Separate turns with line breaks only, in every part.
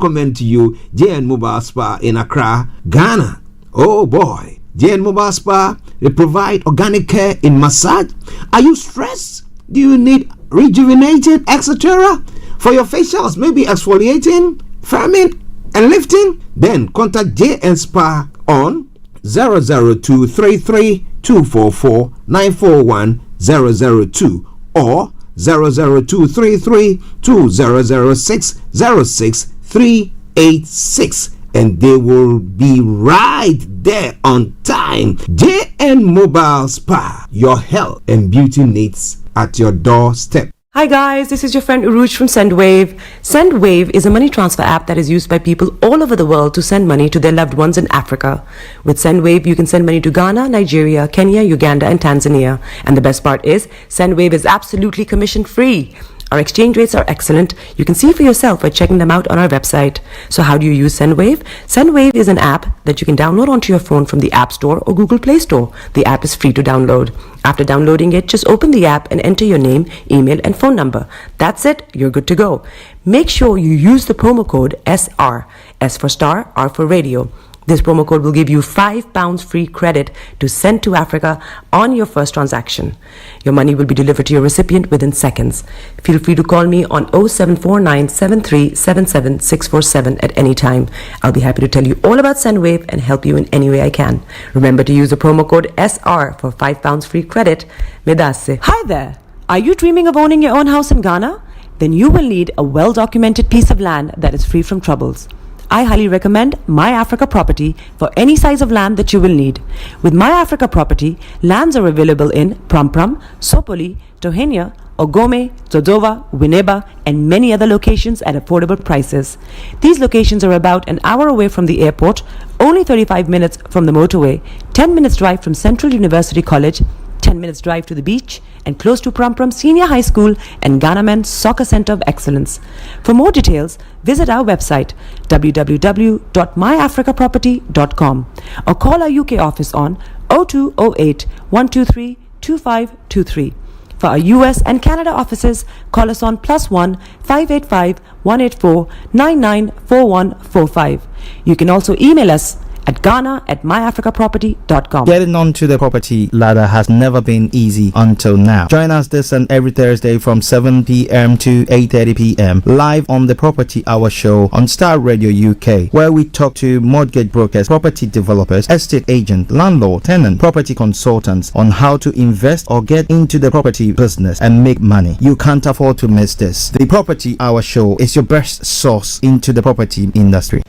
recommend to you JN Mobile Spa in Accra, Ghana. Oh boy, JN Mobile Spa, they provide organic care in massage. Are you stressed? Do you need rejuvenated, etc.? For your facials, maybe exfoliating, firming, and lifting? Then contact JN Spa on 00233 244 941 002 or 00233 2006 06386, and they will be right there on time. JN Mobile Spa, your health and beauty needs at your doorstep.
Hi guys, this is your friend Uruj from SendWave. SendWave is a money transfer app that is used by people all over the world to send money to their loved ones in Africa. With SendWave, you can send money to Ghana, Nigeria, Kenya, Uganda, and Tanzania. And the best part is, SendWave is absolutely commission free. Our exchange rates are excellent. You can see for yourself by checking them out on our website. So how do you use SendWave? SendWave is an app that you can download onto your phone from the App Store or Google Play Store. The app is free to download. After downloading it, just open the app and enter your name, email, and phone number. That's it. You're good to go. Make sure you use the promo code SR. S for Star, R for Radio. This promo code will give you £5 free credit to send to Africa on your first transaction. Your money will be delivered to your recipient within seconds. Feel free to call me on 0749 7377 647 at any time. I'll be happy to tell you all about SendWave and help you in any way I can. Remember to use the promo code SR for £5 free credit. Medasse. Hi there. Are you dreaming of owning your own house in Ghana? Then you will need a well-documented piece of land that is free from troubles. I highly recommend My Africa Property for any size of land that you will need. With My Africa Property, lands are available in Prampram, Sopoli, Tohenia, Ogome, Dodova, Winneba, and many other locations at affordable prices. These locations are about an hour away from the airport, only 35 minutes from the motorway, 10 minutes drive from Central University College, 10 minutes drive to the beach, and close to Prampram Senior High School and Ghana Men's Soccer Center of Excellence. For more details, visit our website www.myafricaproperty.com or call our UK office on 0208 123 2523. For our US and Canada offices, call us on +1 585 184 994145. You can also email us at ghana@myafricaproperty.com.
Getting onto the property ladder has never been easy until now. Join us this and every Thursday from 7 p.m. to 8:30 p.m. live on the Property Hour Show on Starr Radio UK, where we talk to mortgage brokers, property developers, estate agents, landlord, tenant, property consultants on how to invest or get into the property business and make money. You can't afford to miss this. The Property Hour Show is your best source into the property industry.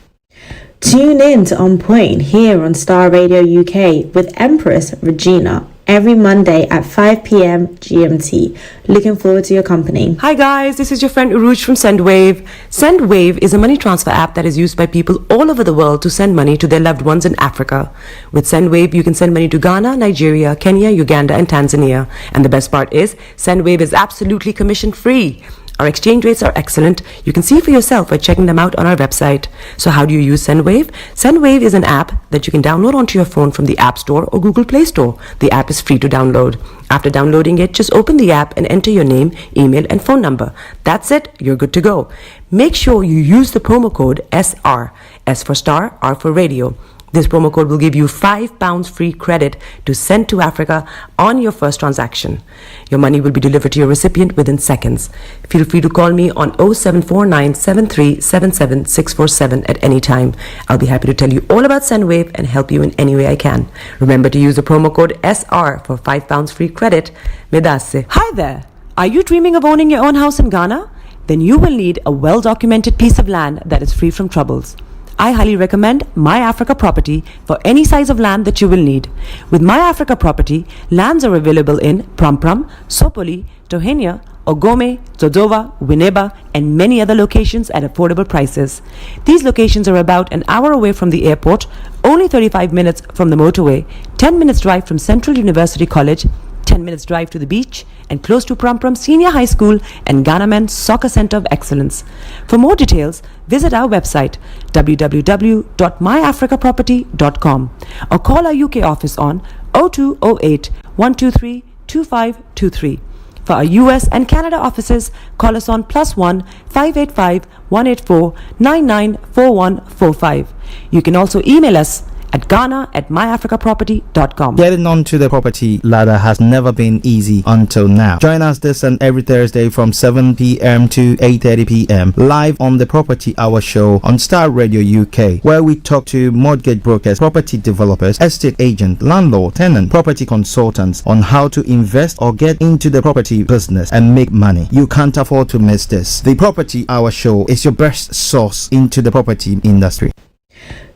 Tune in to On Point here on Starr Radio UK with Empress Regina every Monday at 5 p.m. GMT. Looking forward to your company.
Hi guys, this is your friend Uruj from SendWave. SendWave is a money transfer app that is used by people all over the world to send money to their loved ones in Africa. With SendWave, you can send money to Ghana, Nigeria, Kenya, Uganda, and Tanzania. And the best part is, SendWave is absolutely commission free. Our exchange rates are excellent. You can see for yourself by checking them out on our website. So how do you use SendWave? SendWave is an app that you can download onto your phone from the App Store or Google Play Store. The app is free to download. After downloading it, just open the app and enter your name, email, and phone number. That's it. You're good to go. Make sure you use the promo code SR. S for Star, R for Radio. This promo code will give you £5 free credit to send to Africa on your first transaction. Your money will be delivered to your recipient within seconds. Feel free to call me on 0749 7377 647 at any time. I'll be happy to tell you all about SendWave and help you in any way I can. Remember to use the promo code SR for £5 free credit. Medasse. Hi there. Are you dreaming of owning your own house in Ghana? Then you will need a well-documented piece of land that is free from troubles. I highly recommend My Africa Property for any size of land that you will need. With My Africa Property, lands are available in Prampram, Sopoli, Tohenia, Ogome, Dodova, Winneba, and many other locations at affordable prices. These locations are about an hour away from the airport, only 35 minutes from the motorway, 10 minutes drive from Central University College, 10 minutes drive to the beach, and close to Prampram Senior High School and Ghana Men's Soccer Center of Excellence. For more details, visit our website www.myafricaproperty.com or call our UK office on 0208 123 2523. For our US and Canada offices, call us on +1 585 184 994145. You can also email us at ghana@myafricaproperty.com.
Getting onto the property ladder has never been easy until now. Join us this and every Thursday from 7 p.m. to 8:30 p.m. live on the Property Hour show on Starr Radio UK, where we talk to mortgage brokers, property developers, estate agents, landlord, tenant, property consultants on how to invest or get into the property business and make money. You can't afford to miss this. The Property Hour show is your best source into the property industry.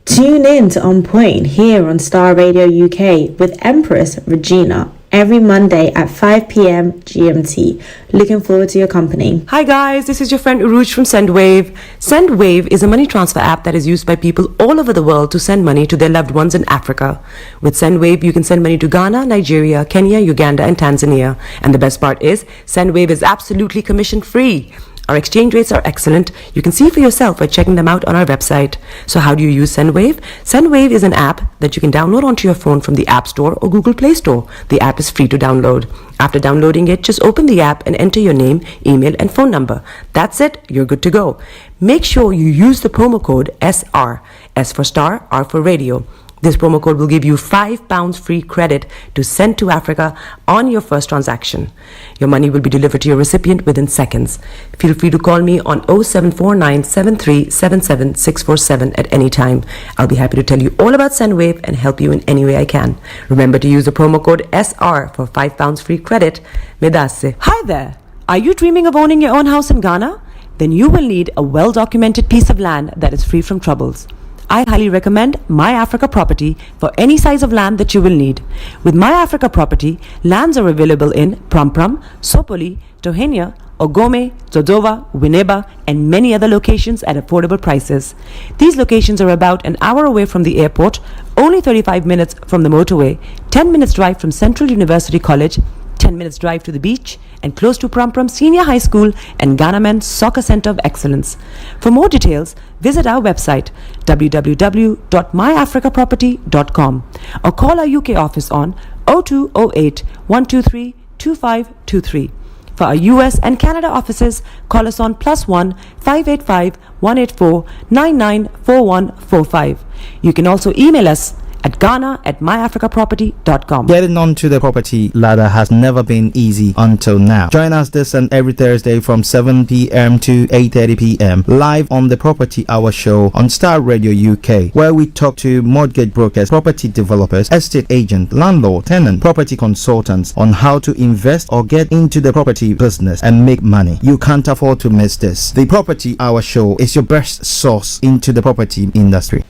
Tune in to On Point here on Starr Radio UK with Empress Regina every Monday at 5 p.m. GMT. Looking forward to your company.
Hi guys, this is your friend Uruj from SendWave. SendWave is a money transfer app that is used by people all over the world to send money to their loved ones in Africa. With SendWave, you can send money to Ghana, Nigeria, Kenya, Uganda, and Tanzania. And the best part is, SendWave is absolutely commission free. Our exchange rates are excellent. You can see for yourself by checking them out on our website. So how do you use SendWave? SendWave is an app that you can download onto your phone from the App Store or Google Play Store. The app is free to download. After downloading it, just open the app and enter your name, email, and phone number. That's it. You're good to go. Make sure you use the promo code SR. S for Star, R for Radio. This promo code will give you £5 free credit to send to Africa on your first transaction. Your money will be delivered to your recipient within seconds. Feel free to call me on 0749 7377 647 at any time. I'll be happy to tell you all about SendWave and help you in any way I can. Remember to use the promo code SR for £5 free credit. Medasse. Hi there. Are you dreaming of owning your own house in Ghana? Then you will need a well-documented piece of land that is free from troubles. I highly recommend My Africa Property for any size of land that you will need. With My Africa Property, lands are available in Prampram, Sopoli, Tohenia, Ogome, Dodova, Winneba, and many other locations at affordable prices. These locations are about an hour away from the airport, only 35 minutes from the motorway, 10 minutes drive from Central University College, 10 minutes drive to the beach, and close to Prampram Senior High School and Ghana Men's Soccer Center of Excellence. For more details, visit our website www.myafricaproperty.com or call our UK office on 0208 123 2523. For our US and Canada offices, call us on +1 585 184 994145. You can also email us at ghana@myafricaproperty.com.
Getting onto the property ladder has never been easy until now. Join us this and every Thursday from 7 p.m. to 8:30 p.m. live on the Property Hour show on Starr Radio UK, where we talk to mortgage brokers, property developers, estate agents, landlord, tenant, property consultants on how to invest or get into the property business and make money. You can't afford to miss this. The Property Hour show is your best source into the property industry.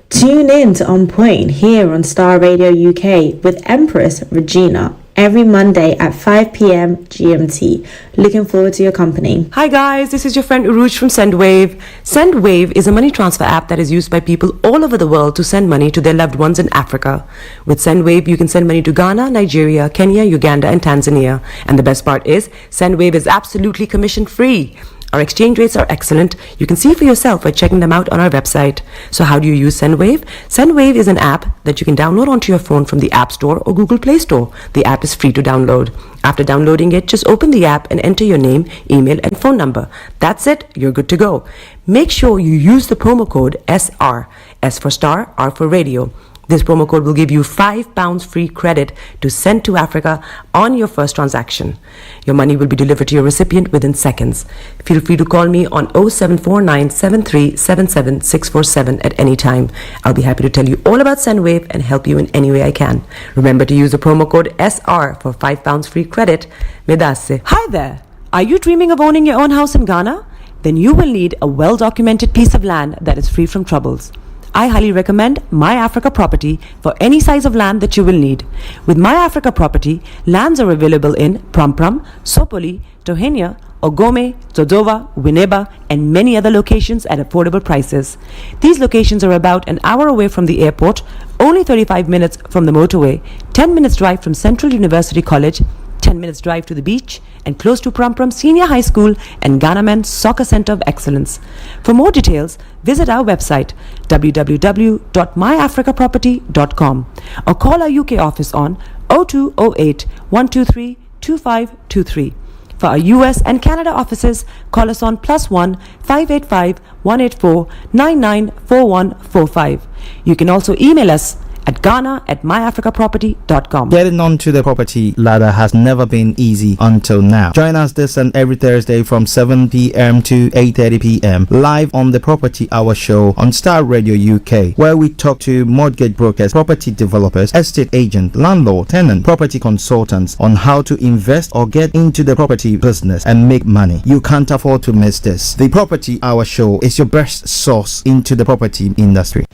Tune in to On Point here on Starr Radio UK with Empress Regina every Monday at 5 p.m. GMT. Looking forward to your company.
Hi guys, this is your friend Uruj from SendWave. SendWave is a money transfer app that is used by people all over the world to send money to their loved ones in Africa. With SendWave, you can send money to Ghana, Nigeria, Kenya, Uganda, and Tanzania. And the best part is, SendWave is absolutely commission free. Our exchange rates are excellent. You can see for yourself by checking them out on our website. So how do you use SendWave? SendWave is an app that you can download onto your phone from the App Store or Google Play Store. The app is free to download. After downloading it, just open the app and enter your name, email, and phone number. That's it. You're good to go. Make sure you use the promo code SR. S for Star, R for Radio. This promo code will give you £5 free credit to send to Africa on your first transaction. Your money will be delivered to your recipient within seconds. Feel free to call me on 0749 7377 647 at any time. I'll be happy to tell you all about SendWave and help you in any way I can. Remember to use the promo code SR for £5 free credit. Medasse. Hi there. Are you dreaming of owning your own house in Ghana? Then you will need a well-documented piece of land that is free from troubles. I highly recommend My Africa Property for any size of land that you will need. With My Africa Property, lands are available in Prampram, Sopoli, Tohenia, Ogome, Dodova, Winneba, and many other locations at affordable prices. These locations are about an hour away from the airport, only 35 minutes from the motorway, 10 minutes drive from Central University College, 10 minutes drive to the beach, and close to Prampram Senior High School and Ghana Men's Soccer Center of Excellence. For more details, visit our website www.myafricaproperty.com or call our UK office on 0208 123 2523. For our US and Canada offices, call us on +1 585 184 994145. You can also email us at ghana@myafricaproperty.com.
Getting onto the property ladder has never been easy until now. Join us this and every Thursday from 7 p.m. to 8:30 p.m. live on the Property Hour show on Starr Radio UK, where we talk to mortgage brokers, property developers, estate agents, landlord, tenant, property consultants on how to invest or get into the property business and make money. You can't afford to miss this. The Property Hour show is your best source into the property industry.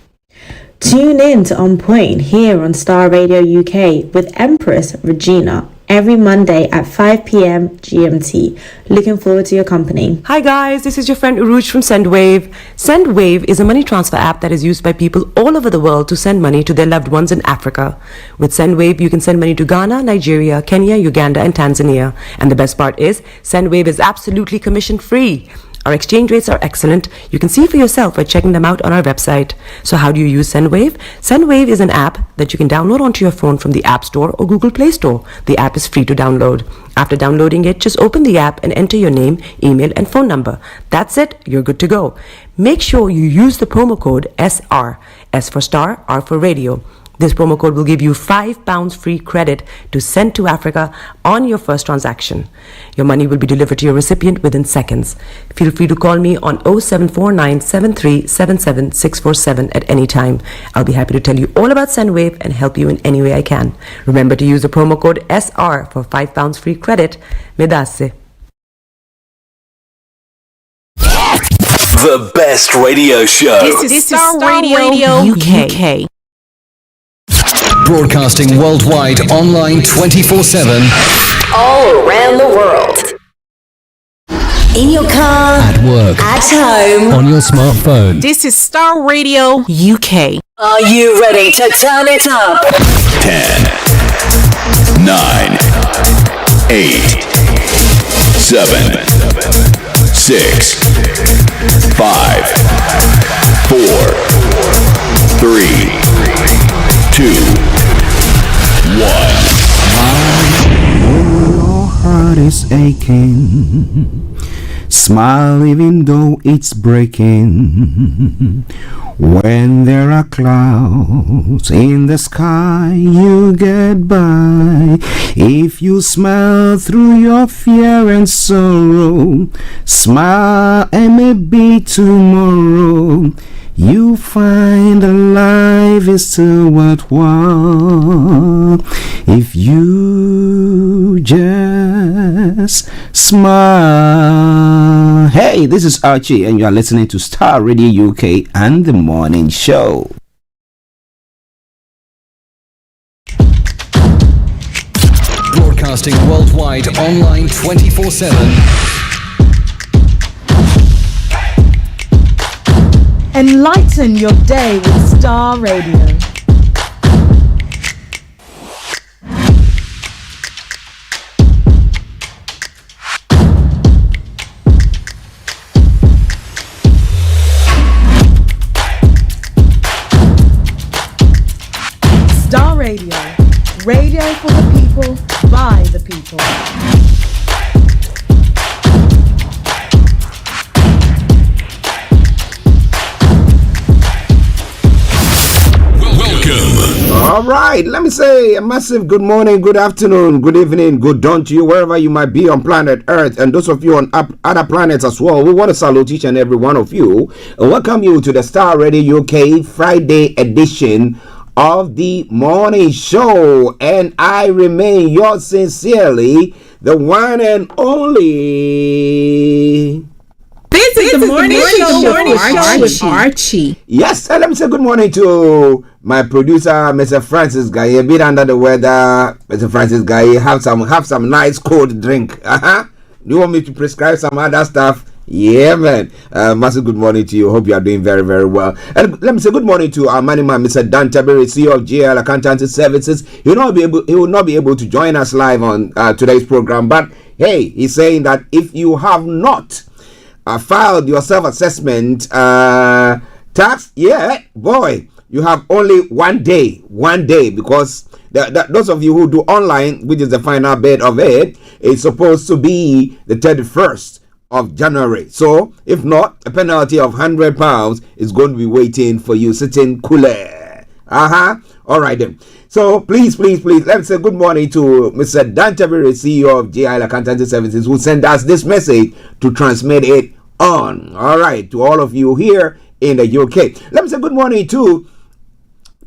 Tune in to On Point here on Starr Radio UK with Empress Regina every Monday at 5 p.m. GMT. Looking forward to your company.
Hi guys, this is your friend Uruj from SendWave. SendWave is a money transfer app that is used by people all over the world to send money to their loved ones in Africa. With SendWave, you can send money to Ghana, Nigeria, Kenya, Uganda, and Tanzania. And the best part is, SendWave is absolutely commission free. Our exchange rates are excellent. You can see for yourself by checking them out on our website. So how do you use SendWave? SendWave is an app that you can download onto your phone from the App Store or Google Play Store. The app is free to download. After downloading it, just open the app and enter your name, email, and phone number. That's it. You're good to go. Make sure you use the promo code SR. S for Star, R for Radio. This promo code will give you £5 free credit to send to Africa on your first transaction. Your money will be delivered to your recipient within seconds. Feel free to call me on 0749 7377 647 at any time. I'll be happy to tell you all about SendWave and help you in any way I can. Remember to use the promo code SR for £5 free credit. Medasse.
The best radio show.
This is Starr Radio UK.
Broadcasting worldwide, online 24/7.
All around the world. In your car,
At work,
at home.
on your smartphone.
This is Starr Radio UK. Are you ready to turn it up?
10, 9, 8, 7, 6, 5, 4, 3, 2, 1.
Your heart is aching. Smile even though it's breaking. When there are clouds in the sky, you get by. If you smile through your fear and sorrow, smile and maybe tomorrow you find that life is still worthwhile if you just smile. Hey, this is Archie and you are listening to Starr Radio UK and the Morning Show.
Broadcasting worldwide, online 24/7.
Enlighten your day with Starr Radio. Starr Radio. Radio for the people, by the people.
All right, let me say a massive good morning, good afternoon, good evening, good dawn to you wherever you might be on planet Earth, and those of you on other planets as well. We want to salute each and every one of you and welcome you to the Starr Radio UK Friday edition of the morning show. And I remain yours sincerely, the one and only.
This is the morning show with Archie.
Yes, and let me say good morning to my producer, Mr. Francis Guy. A bit under the weather, Mr. Francis Guy. Have some nice cold drink. Do you want me to prescribe some other stuff? Yeah, man. Massive good morning to you. Hope you are doing very, very well. And let me say good morning to our money man, Mr. Dan Tabiri, CEO of GL Accountancy Services. He will not be able to join us live on today's program. But hey, he's saying that if you have not filed your self-assessment tax, yeah, boy, you have only one day, because those of you who do online, which is the final bit of it, it's supposed to be the 31st of January. So if not, a penalty of £100 is going to be waiting for you, sitting cooler. All right then. So please, let's say good morning to Mr. Dan Tabiri, CEO of JI Accountancy Services, who sent us this message to transmit it on. All right, to all of you here in the UK. Let me say good morning to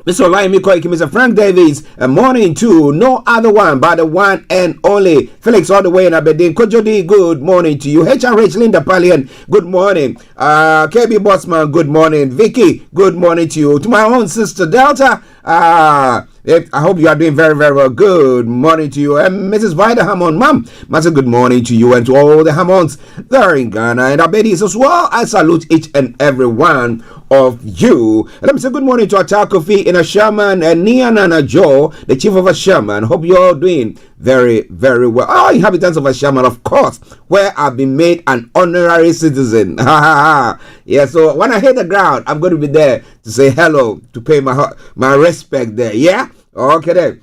Mr. Olaimi Koiki, Mr. Frank Davies, a morning to no other one but the one and only Felix all the way in Aberdeen. Kojodi, good morning to you. HRH Linda Palian, good morning. KB Bossman, good morning. Vicky, good morning to you. To my own sister Delta, I hope you are doing very, very well. Good morning to you. And Mrs. Vida Hammond, Mom, massive good morning to you and to all the Hammonds there in Ghana and Abedis as well. I salute each and every one of you. And let me say good morning to Atta Kofi in a Sherman and Nia Nana Joe, the chief of a Sherman. Hope you're all doing very, very well. Oh, inhabitants of a Sherman, of course, where I've been made an honorary citizen. Yeah, so when I hit the ground, I'm going to be there to say hello, to pay my respect there. Yeah? Okay then.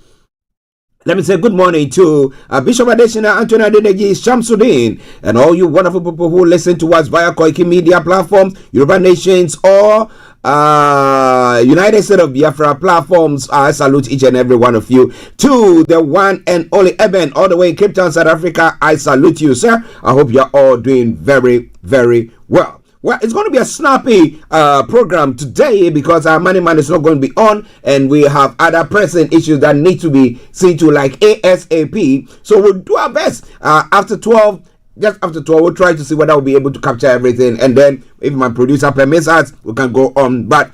Let me say good morning to Bishop Adesina, Anthony Adedeji, Shamsuddin, and all you wonderful people who listen to us via Koiki Media platforms, Yoruba Nations, or United States of Biafra platforms. I salute each and every one of you. To the one and only Eben, all the way in Cape Town, South Africa, I salute you, sir. I hope you're all doing very, very well. Well, it's going to be a snappy program today because our money man is not going to be on, and we have other pressing issues that need to be seen to, like ASAP. So we'll do our best after 12. Just after 12, we'll try to see whether we'll be able to capture everything. And then, if my producer permits us, we can go on. But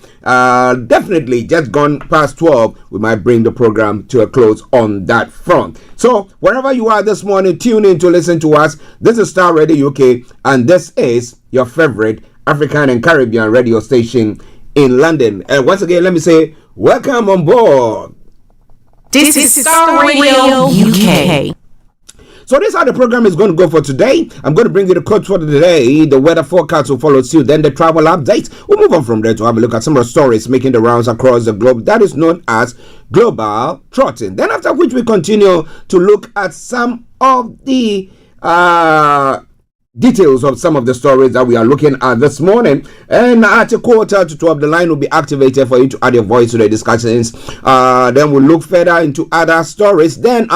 definitely, just gone past 12, we might bring the program to a close on that front. So, wherever you are this morning, tune in to listen to us. This is Starr Radio UK, and this is your favorite African and Caribbean radio station in London. And once again, let me say, welcome on board.
This is Starr Radio UK.
So this is how the program is going to go for today. I'm going to bring you the quotes for today. The weather forecast will follow suit. Then the travel updates. We'll move on from there to have a look at some of the stories making the rounds across the globe. That is known as global trotting. Then after which we continue to look at some of the details of some of the stories that we are looking at this morning. And at a quarter to 12, the line will be activated for you to add your voice to the discussions. Then we'll look further into other stories. Then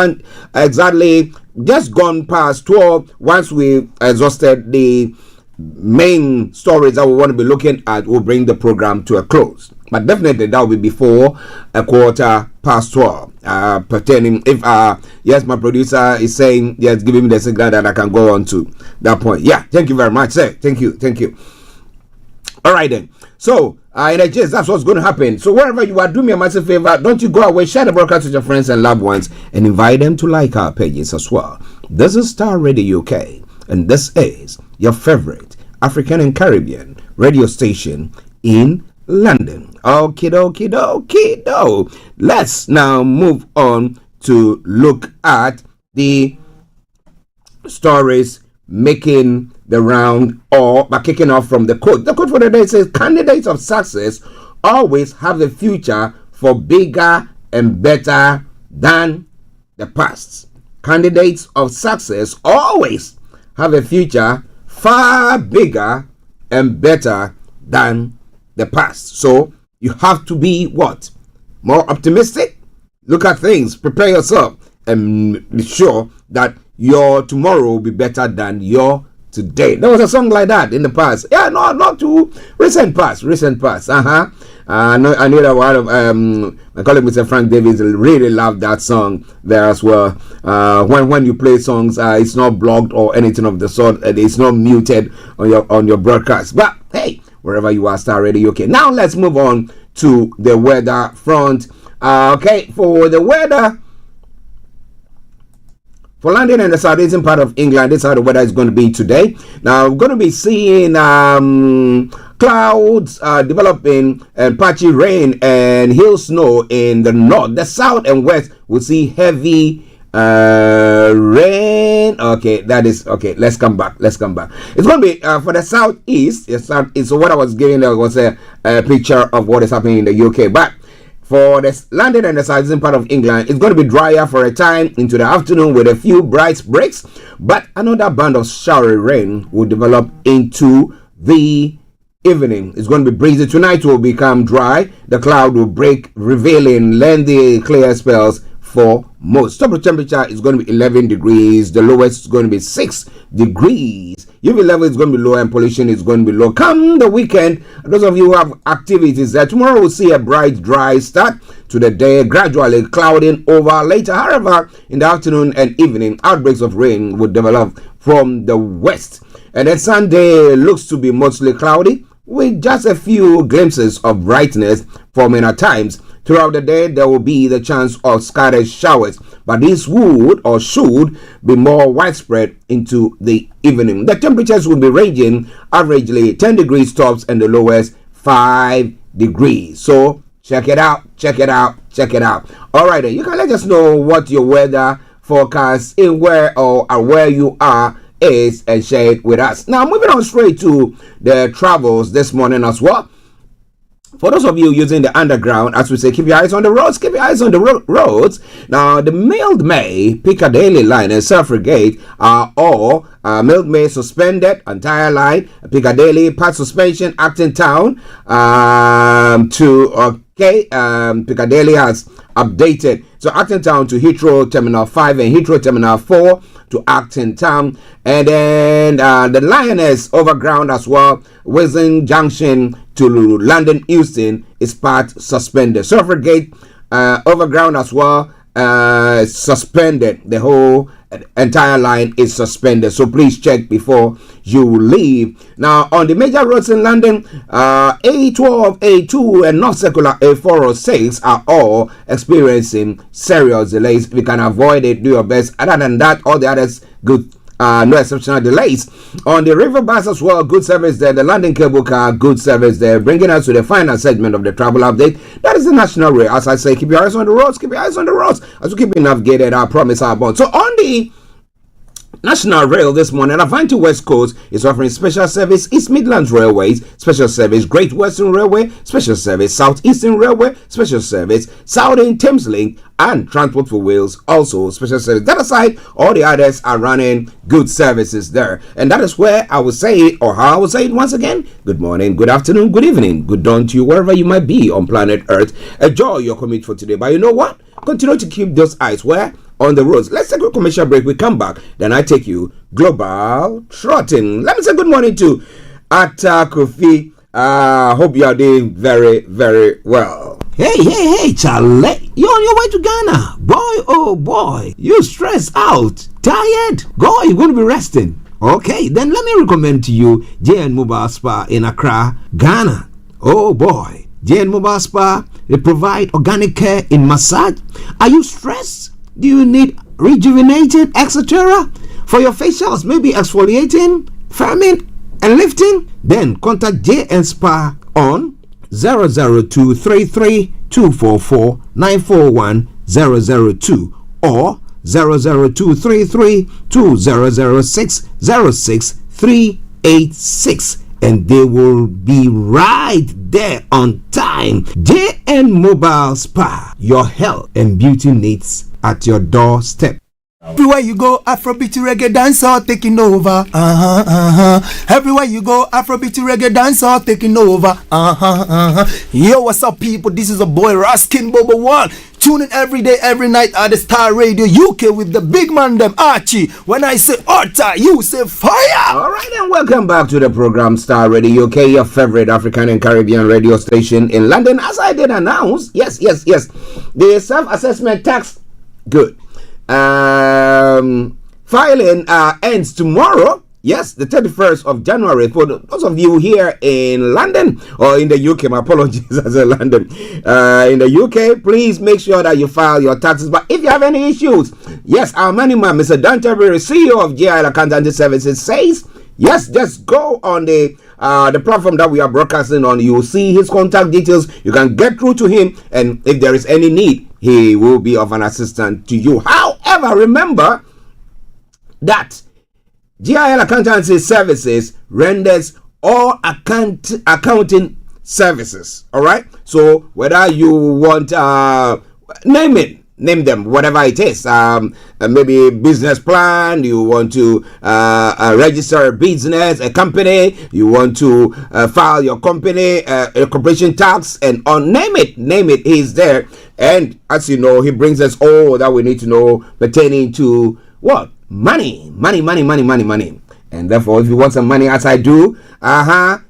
exactly just gone past 12, once we exhausted the main stories that we want to be looking at, we'll bring the program to a close. But definitely that will be before a quarter past 12. Pertaining, if yes, my producer is saying yes, giving me the signal that I can go on to that point. Yeah, thank you very much, sir. Thank you. All right then. So in a gist, that's what's going to happen. So wherever you are, do me a massive favor. Don't you go away. Share the broadcast with your friends and loved ones, and invite them to like our pages as well. This is Starr Radio UK, and this is your favorite African and Caribbean radio station in London. Okie dokie. Let's now move on to look at the stories making the round, or by kicking off from the quote. The quote for the day says, candidates of success always have a future for bigger and better than the past. Candidates of success always have a future far bigger and better than the past. So you have to be what? More optimistic? Look at things, prepare yourself, and be sure that your tomorrow will be better than your today. There was a song like that in the past. Yeah, no, not too recent past. I know that one of my colleague Mr. Frank Davies really loved that song there as well. When you play songs, it's not blocked or anything of the sort. It's not muted on your broadcast. But hey, wherever you are, Starr Radio UK. Now let's move on to the weather front. Okay, for the weather for London and the southeastern part of England, this is how the weather is going to be today. Now, we're going to be seeing clouds developing and patchy rain and hail snow in the north. The south and west will see heavy Rain. Okay, that is okay. Let's come back. It's going to be for the southeast. It's what I was giving. There was a picture of what is happening in the UK, but for the London and the southern part of England, it's going to be drier for a time into the afternoon with a few bright breaks, but another band of showery rain will develop into the evening. It's going to be breezy. Tonight will become dry. The cloud will break, revealing lengthy clear spells for most. Top temperature is going to be 11 degrees. The lowest is going to be 6 degrees. UV level is going to be low and pollution is going to be low. Come the weekend, those of you who have activities there, tomorrow we'll see a bright, dry start to the day, gradually clouding over later. However, in the afternoon and evening, outbreaks of rain will develop from the west. And then Sunday looks to be mostly cloudy with just a few glimpses of brightness forming at times. Throughout the day, there will be the chance of scattered showers, but this would or should be more widespread into the evening. The temperatures will be ranging averagely 10 degrees tops and the lowest 5 degrees. So check it out. All right, then you can let us know what your weather forecast in where you are is and share it with us. Now, moving on straight to the travels this morning as well. For those of you using the underground, as we say, keep your eyes on the roads. Roads. Now, the Mild May, Piccadilly line and Suffragate are all Mild May suspended, entire line, Piccadilly, part suspension, Acton Town Piccadilly has updated. So Acton Town to Heathrow Terminal 5 and Heathrow Terminal 4 to Acton Town. And then the Lioness Overground as well, Wizen Junction to London Euston is part suspended. Suffragate Overground as well suspended. The whole entire line is suspended, so please check before you leave. Now, on the major roads in London, A12, A2 and North Circular A406 are all experiencing serious delays. If you can avoid it, do your best. Other than that, all the others good. No exceptional delays. On the river bus as well, good service there. The London Cable Car, good service there. Bringing us to the final segment of the travel update. That is the National Rail. As I say, keep your eyes on the roads. As we keep navigated, I promise our bond. So on the National Rail this morning, Avanti West Coast is offering special service East Midlands Railways, special service Great Western Railway, special service Southeastern Railway, special service Southern Thames Link, and Transport for Wales also special service. That aside, all the others are running good services there. And that is where I will say it, or how I will say it once again. Good morning, good afternoon, good evening, good dawn to you wherever you might be on planet Earth. Enjoy your commute for today. But you know what? Continue to keep those eyes where? On the roads. Let's take a commercial break. We come back. Then I take you global trotting. Let me say good morning to Atta Kofi. Hope you are doing very, very well. Hey, Charlie. You're on your way to Ghana. Boy, oh boy. You stressed out. Tired? Go, you're going to be resting. Okay, then let me recommend to you JN Mobile Spa in Accra, Ghana. Oh boy. JN Mobile Spa, they provide organic care in massage. Are you stressed? Do you need rejuvenated, etc.? For your facials, maybe exfoliating, firming, and lifting? Then contact JN Spa on 00233244941 or 00233200606 and they will be right there on time. JN Mobile Spa, your health and beauty needs at your doorstep.
Everywhere you go, Afrobeat reggae dancehall taking over. Everywhere you go, Afrobeat reggae dancehall taking over. Yo, what's up, people? This is a boy Raskin Bobo One. Tune in every day, every night at the Starr Radio UK with the big man them Archie. When I say Orta, you say fire.
All right, and welcome back to the program Starr Radio UK, your favorite African and Caribbean radio station in London. As I did announce, yes, the self-assessment tax, good. Filing ends tomorrow. Yes, the 31st of January. For those of you here in London or in the UK, my apologies, as in London. In the UK, please make sure that you file your taxes. But if you have any issues, yes, our money man, Mr. Tabiri, CEO of GIL Accountancy Services, says, yes, just go on the platform that we are broadcasting on. You will see his contact details. You can get through to him, and if there is any need, he will be of an assistance to you. However, However, remember that GIL Accountancy Services renders all accounting services. All right. So whether you want name them, whatever it is. Maybe business plan. You want to register a business, a company. You want to file your company, a corporation tax, and on name it. He's there, and as you know, he brings us all that we need to know pertaining to what money. And therefore, if you want some money, as I do,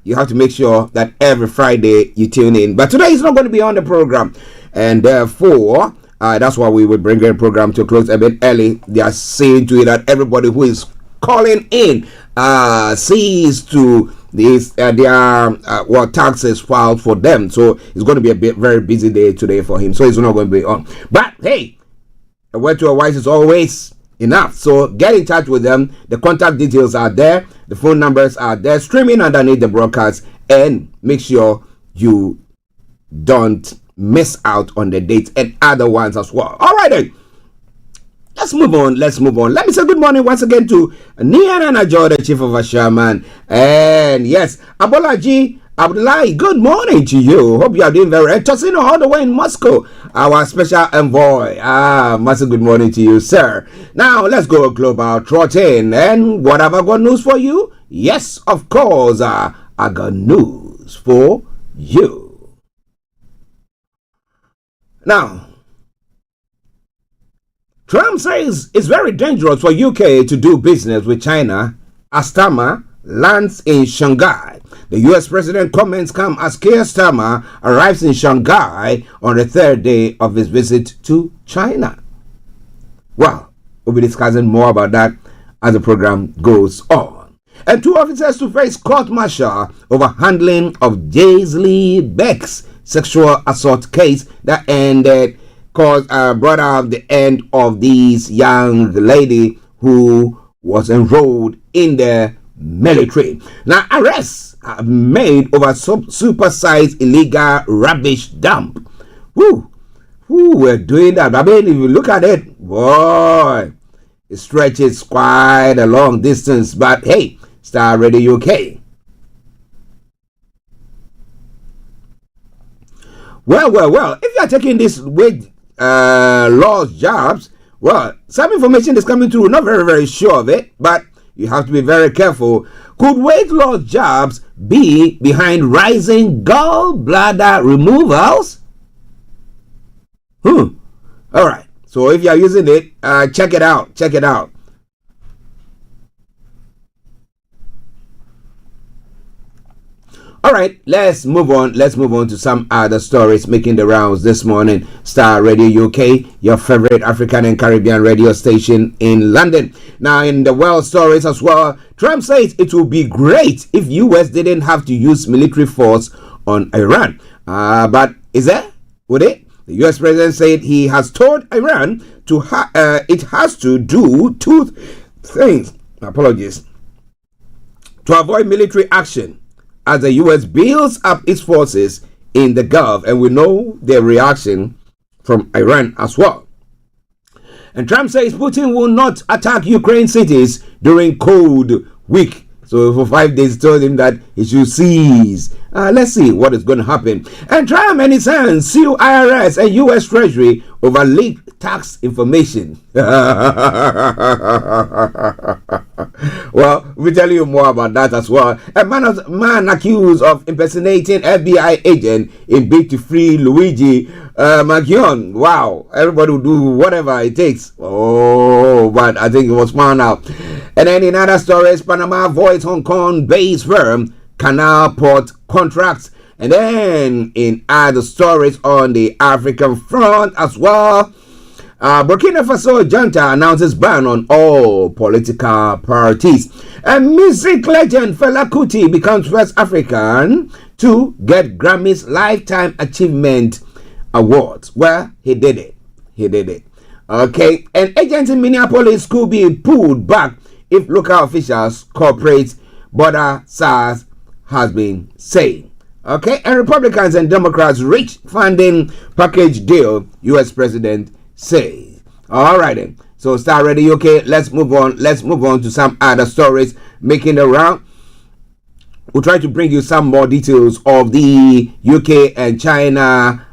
you have to make sure that every Friday you tune in. But today is not going to be on the program, and therefore, that's why we will bring the program to a close a bit early. They are saying to it that everybody who is calling in sees to this their taxes filed for them. So it's going to be a very busy day today for him. So he's not going to be on. But hey, a word to a wise is always enough. So get in touch with them. The contact details are there. The phone numbers are there. Streaming underneath the broadcast, and make sure you don't miss out on the dates and other ones as well. All right then. Let's move on. Let me say good morning once again to Nian Ajo, the chief of Ashaman. And yes, Abolaji Abdullahi, good morning to you. Hope you are doing very well. Tosino all the way in Moscow, our special envoy. Massive good morning to you, sir. Now, let's go global trotting. And what have I got news for you? Yes, of course, I got news for you. Now, Trump says it's very dangerous for UK to do business with China as Starmer lands in Shanghai. The US president comments come as Keir Starmer arrives in Shanghai on the third day of his visit to China. Well, we'll be discussing more about that as the program goes on. And 2 officers to face court-martial over handling of Jaisley Beck's sexual assault case that brought out the end of this young lady who was enrolled in the military. Now, arrests are made over supersized illegal rubbish dump. Who were doing that? I mean, if you look at it, boy, it stretches quite a long distance. But hey, Starr Radio UK. Well, if you are taking this wage loss jobs, well, some information is coming through, not very, very sure of it, but you have to be very careful. Could weight loss jobs be behind rising gallbladder removals? All right, so if you are using it, check it out. All right, let's move on to some other stories making the rounds this morning. Starr Radio UK, your favorite African and Caribbean radio station in London. Now, in the world stories as well, Trump says it would be great if US didn't have to use military force on Iran. But is that? Would it? The US president said he has told Iran it has to do 2 things. Apologies. To avoid military action as the US builds up its forces in the Gulf, and we know the reaction from Iran as well. And Trump says Putin will not attack Ukraine cities during Cold Week. So for 5 days, told him that he should cease. Let's see what is going to happen. And Trump and his sons sue IRS and US Treasury over leaked tax information. Well, we'll tell you more about that as well. A man accused of impersonating FBI agent in bid to free Luigi Macchione. Wow, everybody will do whatever it takes. Oh, but I think it was found out. And then in other stories, Panama voids Hong Kong-based firm Canal Port contracts. And then in other stories on the African front as well, Burkina Faso junta announces ban on all political parties. And music legend Fela Kuti becomes first African to get Grammy's Lifetime Achievement Awards. Well, he did it. Okay, and agents in Minneapolis could be pulled back if local officials cooperate, border SARS has been saying. Okay, and Republicans and Democrats reach funding package deal, U.S. President says. All right then. So Star Radio UK, let's move on. Let's move on to some other stories making the round. We'll try to bring you some more details of the UK and China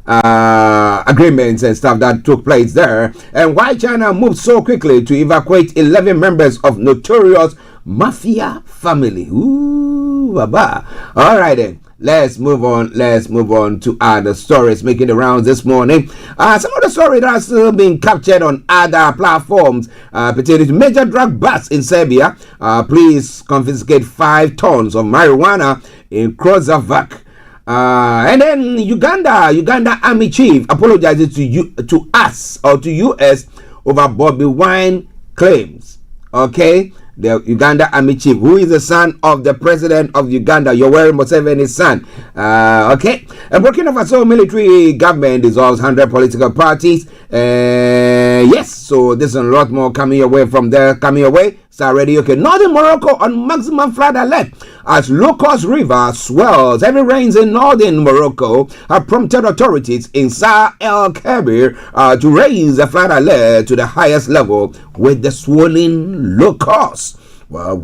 agreements and stuff that took place there, and why China moved so quickly to evacuate 11 members of notorious mafia family. Ooh, baba. All right then. Let's move on. Let's move on to other stories making the rounds this morning. Some of the stories that are still being captured on other platforms pertaining to major drug busts in Serbia. Police confiscate 5 tons of marijuana in Krozovac. And then Uganda Army Chief apologizes to us or to US over Bobby Wine claims. Okay. The Uganda Army Chief, who is the son of the President of Uganda, Yoweri Museveni's son. Okay. And Burkina Faso military government dissolves 100 political parties. Yes, so there's a lot more coming away from there, coming away. Starr Radio UK. Northern Morocco on maximum flood alert as Locust River swells. Heavy rains in northern Morocco have prompted authorities in Starr El Kabir to raise the flood alert to the highest level with the swollen Locust. Well.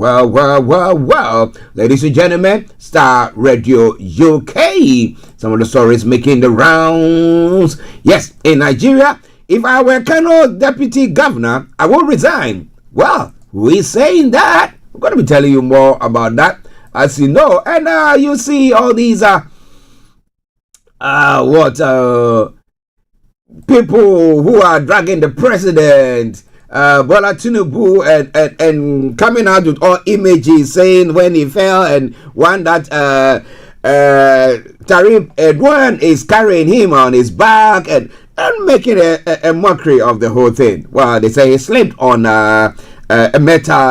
Ladies and gentlemen, Starr Radio UK. Some of the stories making the rounds. Yes, in Nigeria, if I were Kano deputy governor, I will resign. Well, who is saying that? I'm going to be telling you more about that, as you know. And you see all these people who are dragging the president, Bola Tinubu, and coming out with all images saying when he fell, and one that Tariq Edwan is carrying him on his back, and making a mockery of the whole thing. Well, they say he slipped on a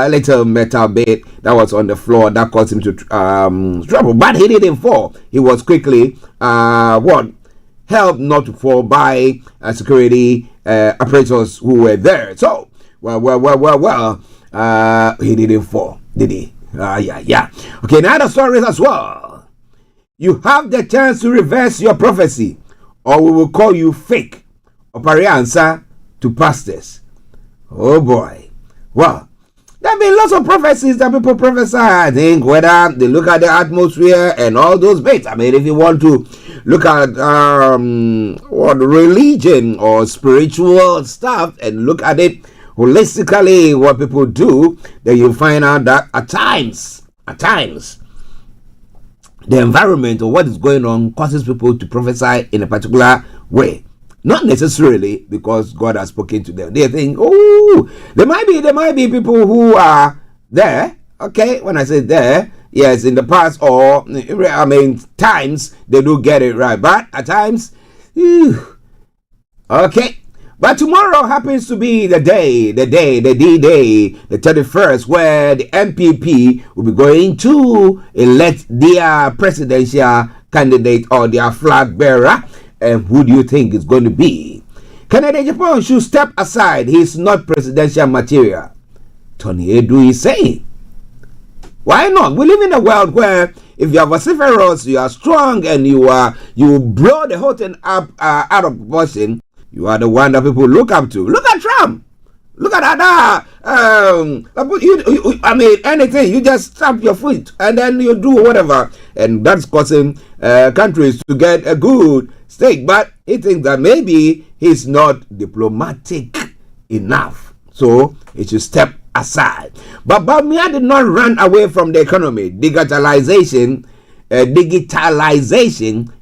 little metal bed that was on the floor that caused him to trouble, but he didn't fall. He was quickly helped not to fall by security operators who were there. So he didn't fall, did he? Yeah. Okay, now the stories as well. You have the chance to reverse your prophecy, or we will call you fake. Opari answer to pastors. Oh boy. Well, there have been lots of prophecies that people prophesy. I think whether they look at the atmosphere and all those bits. I mean, if you want to look at religion or spiritual stuff and look at it holistically, what people do, then you find out that at times, the environment or what is going on causes people to prophesy in a particular way. Not necessarily because God has spoken to them. They think, oh, there might be people who are there. Okay, when I say there, yes, in the past or I mean times they do get it right, but at times, okay. But tomorrow happens to be the D-Day, the 31st, where the MPP will be going to elect their presidential candidate or their flag bearer. And who do you think is going to be? Kennedy Japan should step aside. He's not presidential material. Tony Edu is saying. Why not? We live in a world where if you are vociferous, you are strong, and you blow the whole thing up out of proportion, you are the one that people look up to. Look at Trump. Look at that. I mean, anything. You just stamp your foot and then you do whatever. And that's causing countries to get a good stake. But he thinks that maybe he's not diplomatic enough. So he should step aside. But Bamia did not run away from the economy. Digitalization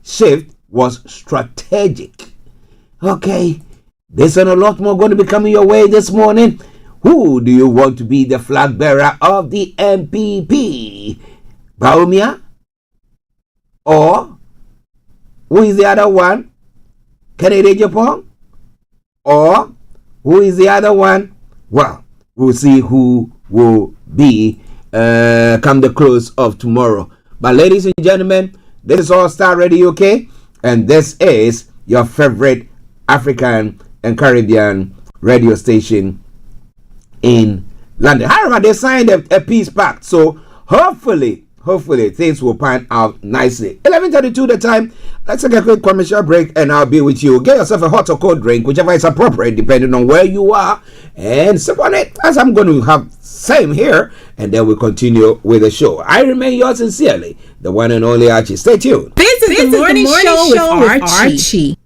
shift was strategic. Okay. There's a lot more going to be coming your way this morning. Who do you want to be the flag bearer of the MPP? Baumia? Or who is the other one? Kennedy Japan? Or who is the other one? Well, we'll see who will be come the close of tomorrow. But ladies and gentlemen, this is All Starr Radio UK, and this is your favorite African and Caribbean radio station in London. However, they signed a peace pact, so hopefully things will pan out nicely. 11:32 the time. let's take a quick commercial break and I'll be with you. Get yourself a hot or cold drink, whichever is appropriate, depending on where you are, and sip on it as I'm going to have same here, and then we'll continue with the show. I remain yours sincerely, the one and only Archie. Stay tuned.
This is the morning show with Archie.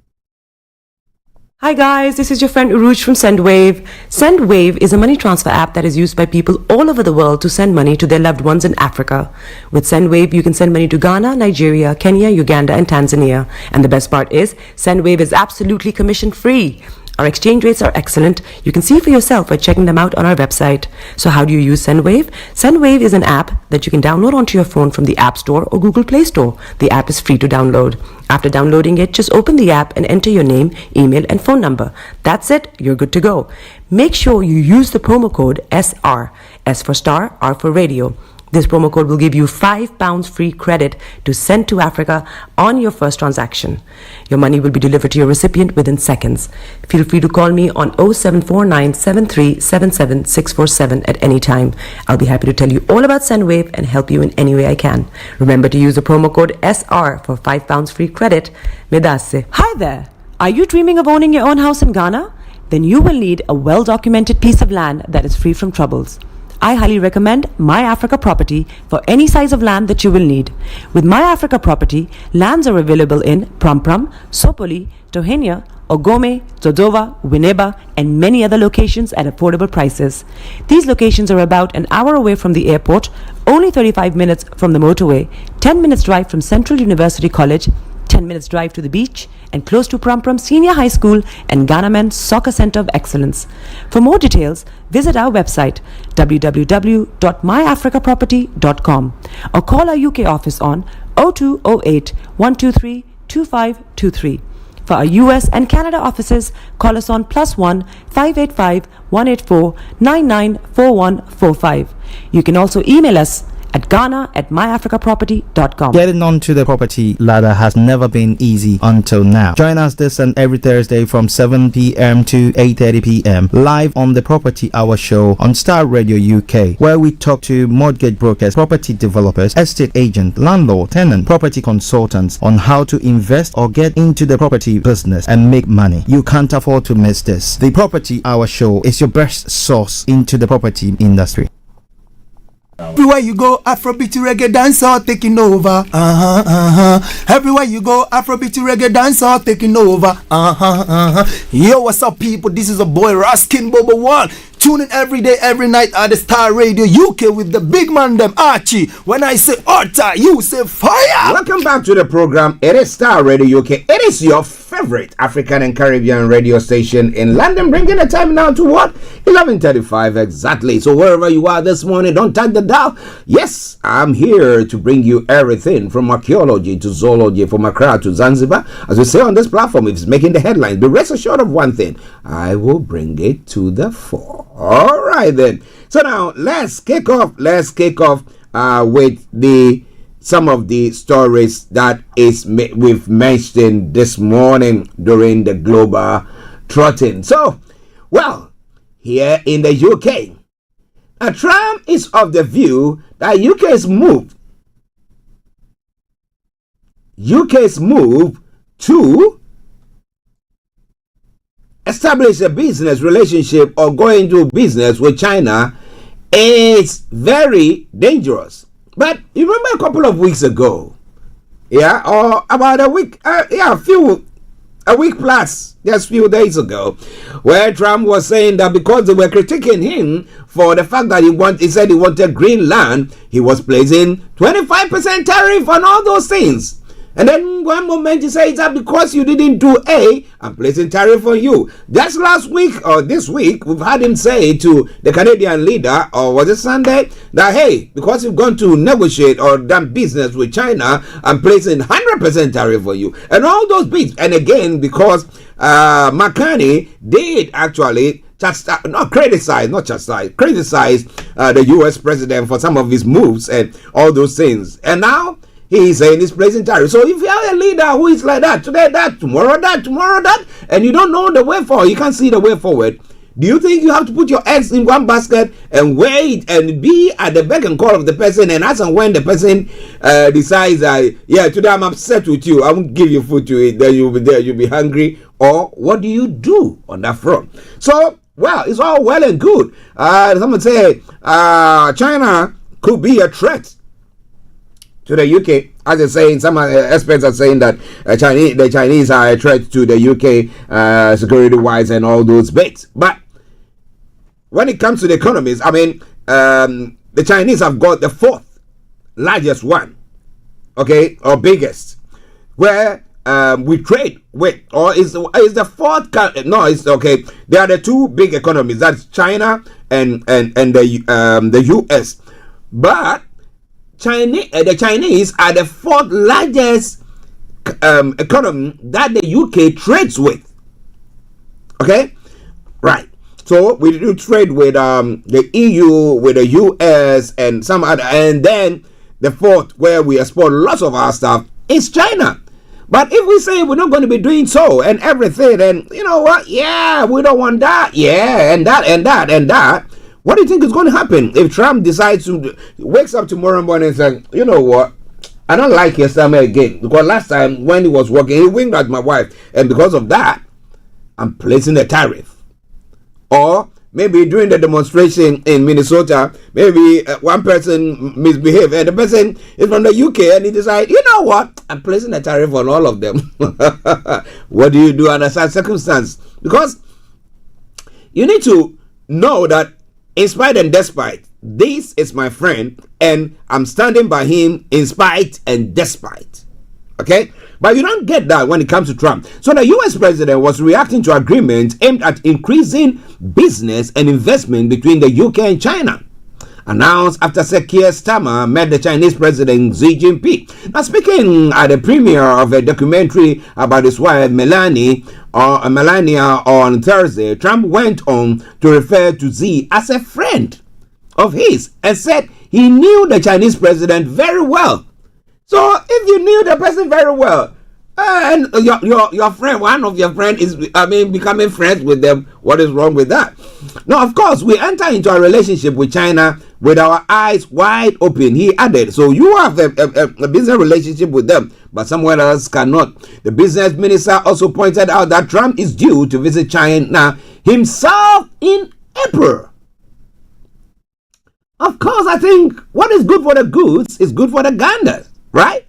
Hi guys, this is your friend Uruj from SendWave. SendWave is a money transfer app that is used by people all over the world to send money to their loved ones in Africa. With SendWave, you can send money to Ghana, Nigeria, Kenya, Uganda, and Tanzania. And the best part is, SendWave is absolutely commission free. Our exchange rates are excellent. You can see for yourself by checking them out on our website. So how do you use SendWave? SendWave is an app that you can download onto your phone from the App Store or Google Play Store. The app is free to download. After downloading it, just open the app and enter your name, email, and phone number. That's it. You're good to go. Make sure you use the promo code SR. S for Star, R for Radio. This promo code will give you £5 free credit to send to Africa on your first transaction. Your money will be delivered to your recipient within seconds. Feel free to call me on 0749 7377 647 at any time. I'll be happy to tell you all about SendWave and help you in any way I can. Remember to use the promo code SR for £5 free credit. Medasse. Hi there. Are you dreaming of owning your own house in Ghana? Then you will need a well-documented piece of land that is free from troubles. I highly recommend My Africa Property for any size of land that you will need. With My Africa Property, lands are available in Prampram, Sopoli, Tohenia, Ogome, Dodova, Winneba, and many other locations at affordable prices. These locations are about an hour away from the airport, only 35 minutes from the motorway, 10 minutes drive from Central University College, 10 minutes drive to the beach, and close to Prampram Senior High School and Ghanaman Soccer Center of Excellence. For more details, visit our website www.myafricaproperty.com or call our UK office on 0208 123 2523. For our US and Canada offices, call us on +1 585 184 994145. You can also email us at ghana@myafricaproperty.com.
Getting onto the property ladder has never been easy until now. Join us this and every Thursday from 7 p.m. to 8:30 p.m. live on the Property Hour show on Starr Radio UK, where we talk to mortgage brokers, property developers, estate agents, landlord, tenant, property consultants on how to invest or get into the property business and make money. You can't afford to miss this. The Property Hour show is your best source into the property industry.
Everywhere you go, Afrobeat reggae dancehall taking over. Everywhere you go, Afrobeat reggae dancehall taking over. Yo, what's up, people? This is a boy Raskin Bobo One. Tune in every day, every night at the Starr Radio UK with the big man them Archie. When I say Orta, you say fire.
Welcome back to the program. It is Starr Radio UK. It is your favorite African and Caribbean radio station in London, bringing the time now to what? 11:35 exactly. So wherever you are this morning, don't touch the dial. Yes, I'm here to bring you everything from archaeology to zoology, from Accra to Zanzibar. As we say on this platform, it's making the headlines. But rest assured of one thing, I will bring it to the fore. All right then. So now let's kick off with some of the stories that we've mentioned this morning during the global trotting. So, well, here in the UK, Trump is of the view that UK's move to establish a business relationship or go into business with China is very dangerous. But you remember a couple of weeks ago, or about a week, a week plus, just a few days ago, where Trump was saying that because they were critiquing him for the fact that he said he wanted Greenland, he was placing 25% tariff on all those things. And then one moment he says that because you didn't do A, I'm placing tariff on you. Just last week or this week, we've had him say to the Canadian leader, or was it Sunday, that hey, because you've gone to negotiate or done business with China, I'm placing 100% tariff on you. And all those bits. And again, because McCartney did actually criticize the US president for some of his moves and all those things. And now he's saying he's placing tariff. So if you have a leader who is like that, today that, tomorrow that, and you don't know the way forward, you can't see the way forward, Do you think you have to put your eggs in one basket and wait and be at the beck and call of the person, and as and when the person decides, yeah, today I'm upset with you, I won't give you food to eat, then you'll be there, you'll be hungry, or what do you do on that front? So, well, it's all well and good. Someone say China could be a threat to the UK. As they're saying, some experts are saying that the Chinese are a threat to the UK security-wise and all those bits. But when it comes to the economies, I mean, the Chinese have got the fourth largest one, okay, or biggest, where we trade with, or is the fourth? No, it's okay. There are the two big economies. That's China and the US, but the Chinese are the fourth largest economy that the UK trades with. Okay, right. So we do trade with the EU, with the US, and some other, and then the fourth, where we export lots of our stuff, is China. But if we say we're not going to be doing so and everything, then you know what? Yeah, we don't want that. Yeah, and that, and that, and that. What do you think is going to happen if Trump decides to wakes up tomorrow morning and says, you know what? I don't like your summer again, because last time when he was working, he winked at my wife, and because of that, I'm placing a tariff. Or maybe during the demonstration in Minnesota, maybe one person misbehaved, and the person is from the UK, and he decides, you know what? I'm placing a tariff on all of them. What do you do under such circumstance? Because you need to know that in spite and despite, this is my friend, and I'm standing by him in spite and despite. Okay? But you don't get that when it comes to Trump. So the US president was reacting to agreements aimed at increasing business and investment between the UK and China, announced after Sir Keir Starmer met the Chinese president Xi Jinping. Now, speaking at the premiere of a documentary about his wife Melania on Thursday, Trump went on to refer to Xi as a friend of his and said he knew the Chinese president very well. So if you knew the person very well, and your friend, one of your friends is, becoming friends with them, what is wrong with that? Now, of course, we enter into a relationship with China with our eyes wide open, he added. So you have a business relationship with them, but someone else cannot. The business minister also pointed out that Trump is due to visit China himself in April. Of course, I think what is good for the goose is good for the gander, right?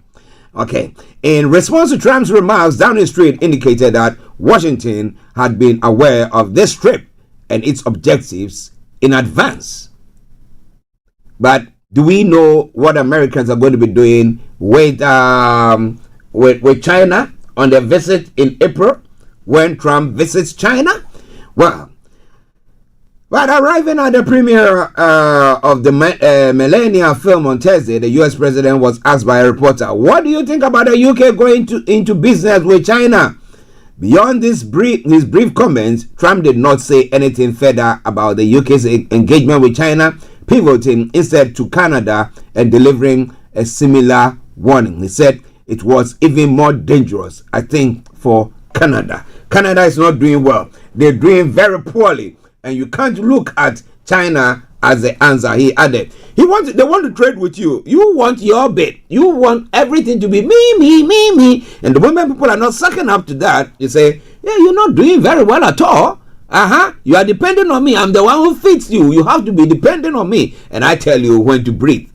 Okay. In response to Trump's remarks, Downing Street indicated that Washington had been aware of this trip and its objectives in advance. But do we know what Americans are going to be doing with China on their visit in April when Trump visits China? Well, but arriving at the premiere of the Melania film on Thursday, the US president was asked by a reporter, what do you think about the UK going into business with China? Beyond his brief comments, Trump did not say anything further about the UK's engagement with China, pivoting instead to Canada and delivering a similar warning. He said it was even more dangerous, I think, for Canada. Canada is not doing well. They're doing very poorly. And you can't look at China as the answer, he added. They want to trade with you. You want your bit. You want everything to be me. And the moment people are not sucking up to that, you say, yeah, you're not doing very well at all. You are dependent on me. I'm the one who feeds you. You have to be dependent on me. And I tell you when to breathe.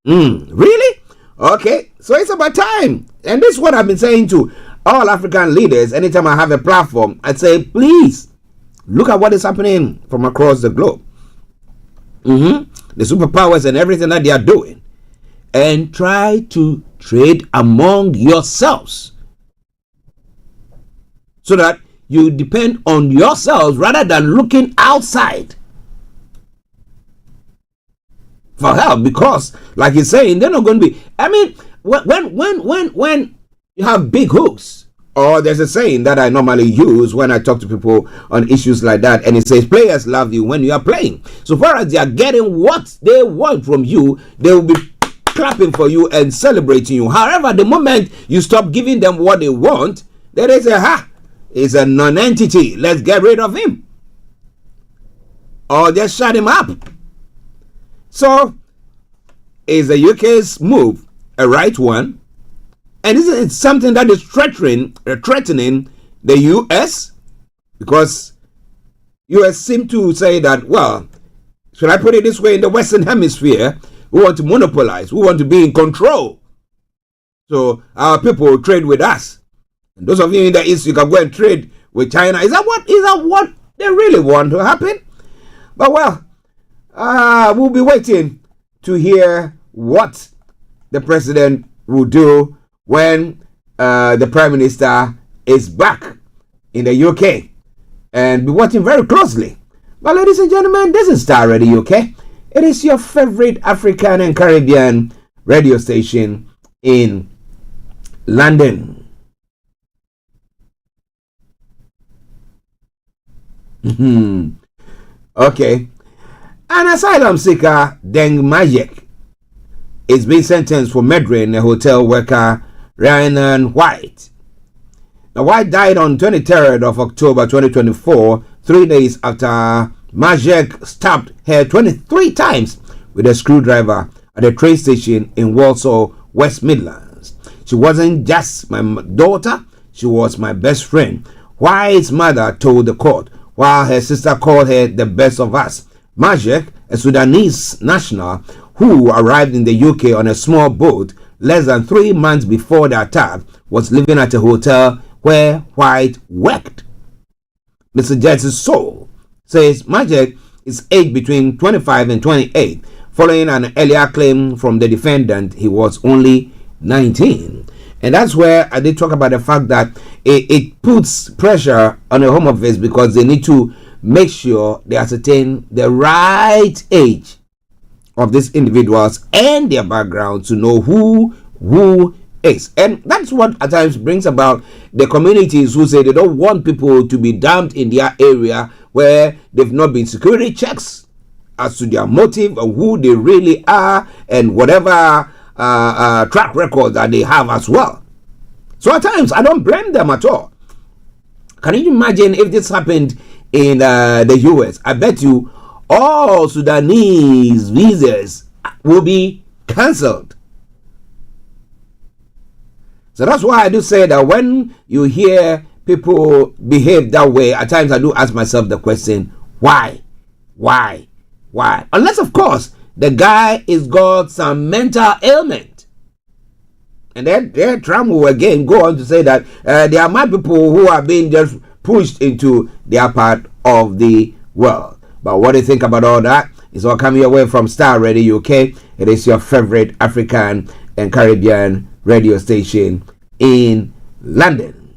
Really? Okay. So it's about time. And this is what I've been saying to all African leaders. Anytime I have a platform, I say, please, look at what is happening from across the globe. The superpowers and everything that they are doing. And try to trade among yourselves. So that you depend on yourselves rather than looking outside for help. Because, like he's saying, they're not going to be... when you have big hooks, or there's a saying that I normally use when I talk to people on issues like that, and it says players love you when you are playing. So far as they are getting what they want from you, they will be clapping for you and celebrating you. However, the moment you stop giving them what they want, there is it's a non-entity. Let's get rid of him. or just shut him up. So, is the UK's move a right one? And is it something that is threatening the US? Because US seem to say that, well, should I put it this way, in the Western Hemisphere, we want to monopolize, we want to be in control. So our people will trade with us. And those of you in the East, you can go and trade with China. Is that what they really want to happen? But well, we'll be waiting to hear what the president will do when the Prime Minister is back in the UK, and be watching very closely. But ladies and gentlemen, this is Starr Radio UK. It is your favorite African and Caribbean radio station in London. Okay. An asylum seeker, Deng Majek, is being sentenced for murdering a hotel worker, Ryan White. Now, White died on 23rd of October 2024, 3 days after Majek stabbed her 23 times with a screwdriver at a train station in Walsall, West Midlands. She wasn't just my daughter, she was my best friend, White's mother told the court, while her sister called her the best of us. Majek, a Sudanese national who arrived in the UK on a small boat less than 3 months before the attack, was living at a hotel where White worked. Mr. Jesse Soul says Majek is aged between 25 and 28. Following an earlier claim from the defendant, he was only 19. And that's where I did talk about the fact that it puts pressure on the Home Office, because they need to make sure they ascertain the right age of these individuals and their background to know who is. And that's what at times brings about the communities who say they don't want people to be dumped in their area where they've not been security checks as to their motive and who they really are and whatever track record that they have as well. So at times I don't blame them at all. Can you imagine if this happened in the US? I bet you all Sudanese visas will be cancelled. So that's why I do say that when you hear people behave that way, at times I do ask myself the question, why? Unless, of course, the guy is got some mental ailment. And then Trump will again go on to say that there are my people who are being just pushed into their part of the world. But what do you think about all that? It's all coming your way from Starr Radio UK. It is your favorite African and Caribbean radio station in London.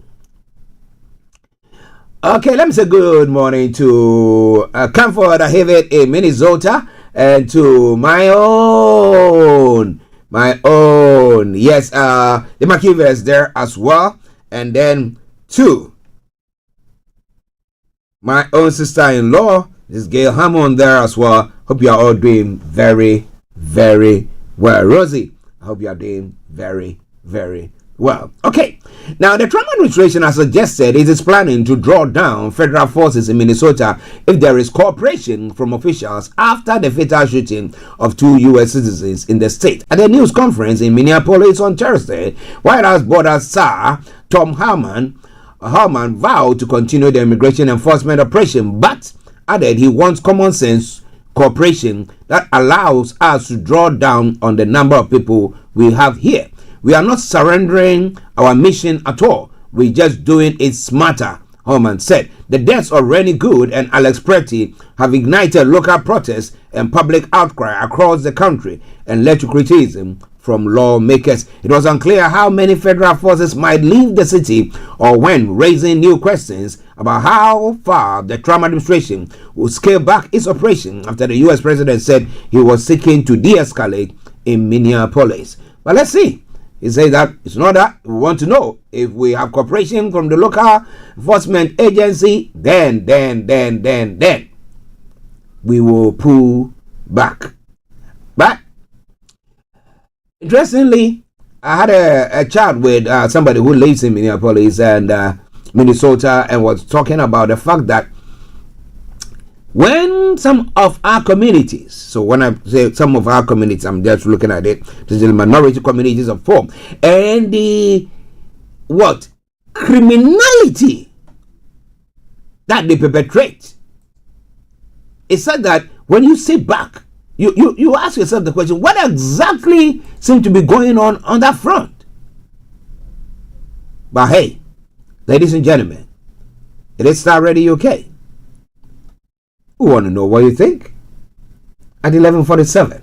Okay, let me say good morning to Comfort Haven in Minnesota, and to my own, yes, the McKeevers there as well, and then to my own sister-in-law, this Gail Hammond there as well. Hope you are all doing very, very well. Rosie, I hope you are doing very, very well. Okay, now the Trump administration has suggested it is planning to draw down federal forces in Minnesota if there is cooperation from officials after the fatal shooting of 2 U.S. citizens in the state. At a news conference in Minneapolis on Thursday, White House border Starr Tom Harman vowed to continue the immigration enforcement operation, but added he wants common sense cooperation that allows us to draw down on the number of people we have here. We are not surrendering our mission at all. We're just doing it smarter, Harman said. The deaths of Rennie Good and Alex Pretty have ignited local protests and public outcry across the country and led to criticism from lawmakers. It was unclear how many federal forces might leave the city or when, raising new questions about how far the Trump administration will scale back its operation after the U.S. president said he was seeking to de-escalate in Minneapolis. But let's see. He said that it's not that. We want to know if we have cooperation from the local enforcement agency, then we will pull back. But interestingly, I had a chat with somebody who lives in Minneapolis and Minnesota, and was talking about the fact that when some of our communities, so when I say some of our communities, I'm just looking at it, the minority communities are formed, and the criminality that they perpetrate. It said that when you sit back, you ask yourself the question, what exactly seems to be going on that front? But hey, ladies and gentlemen, it is Starr Radio UK. We want to know what you think at 11:47.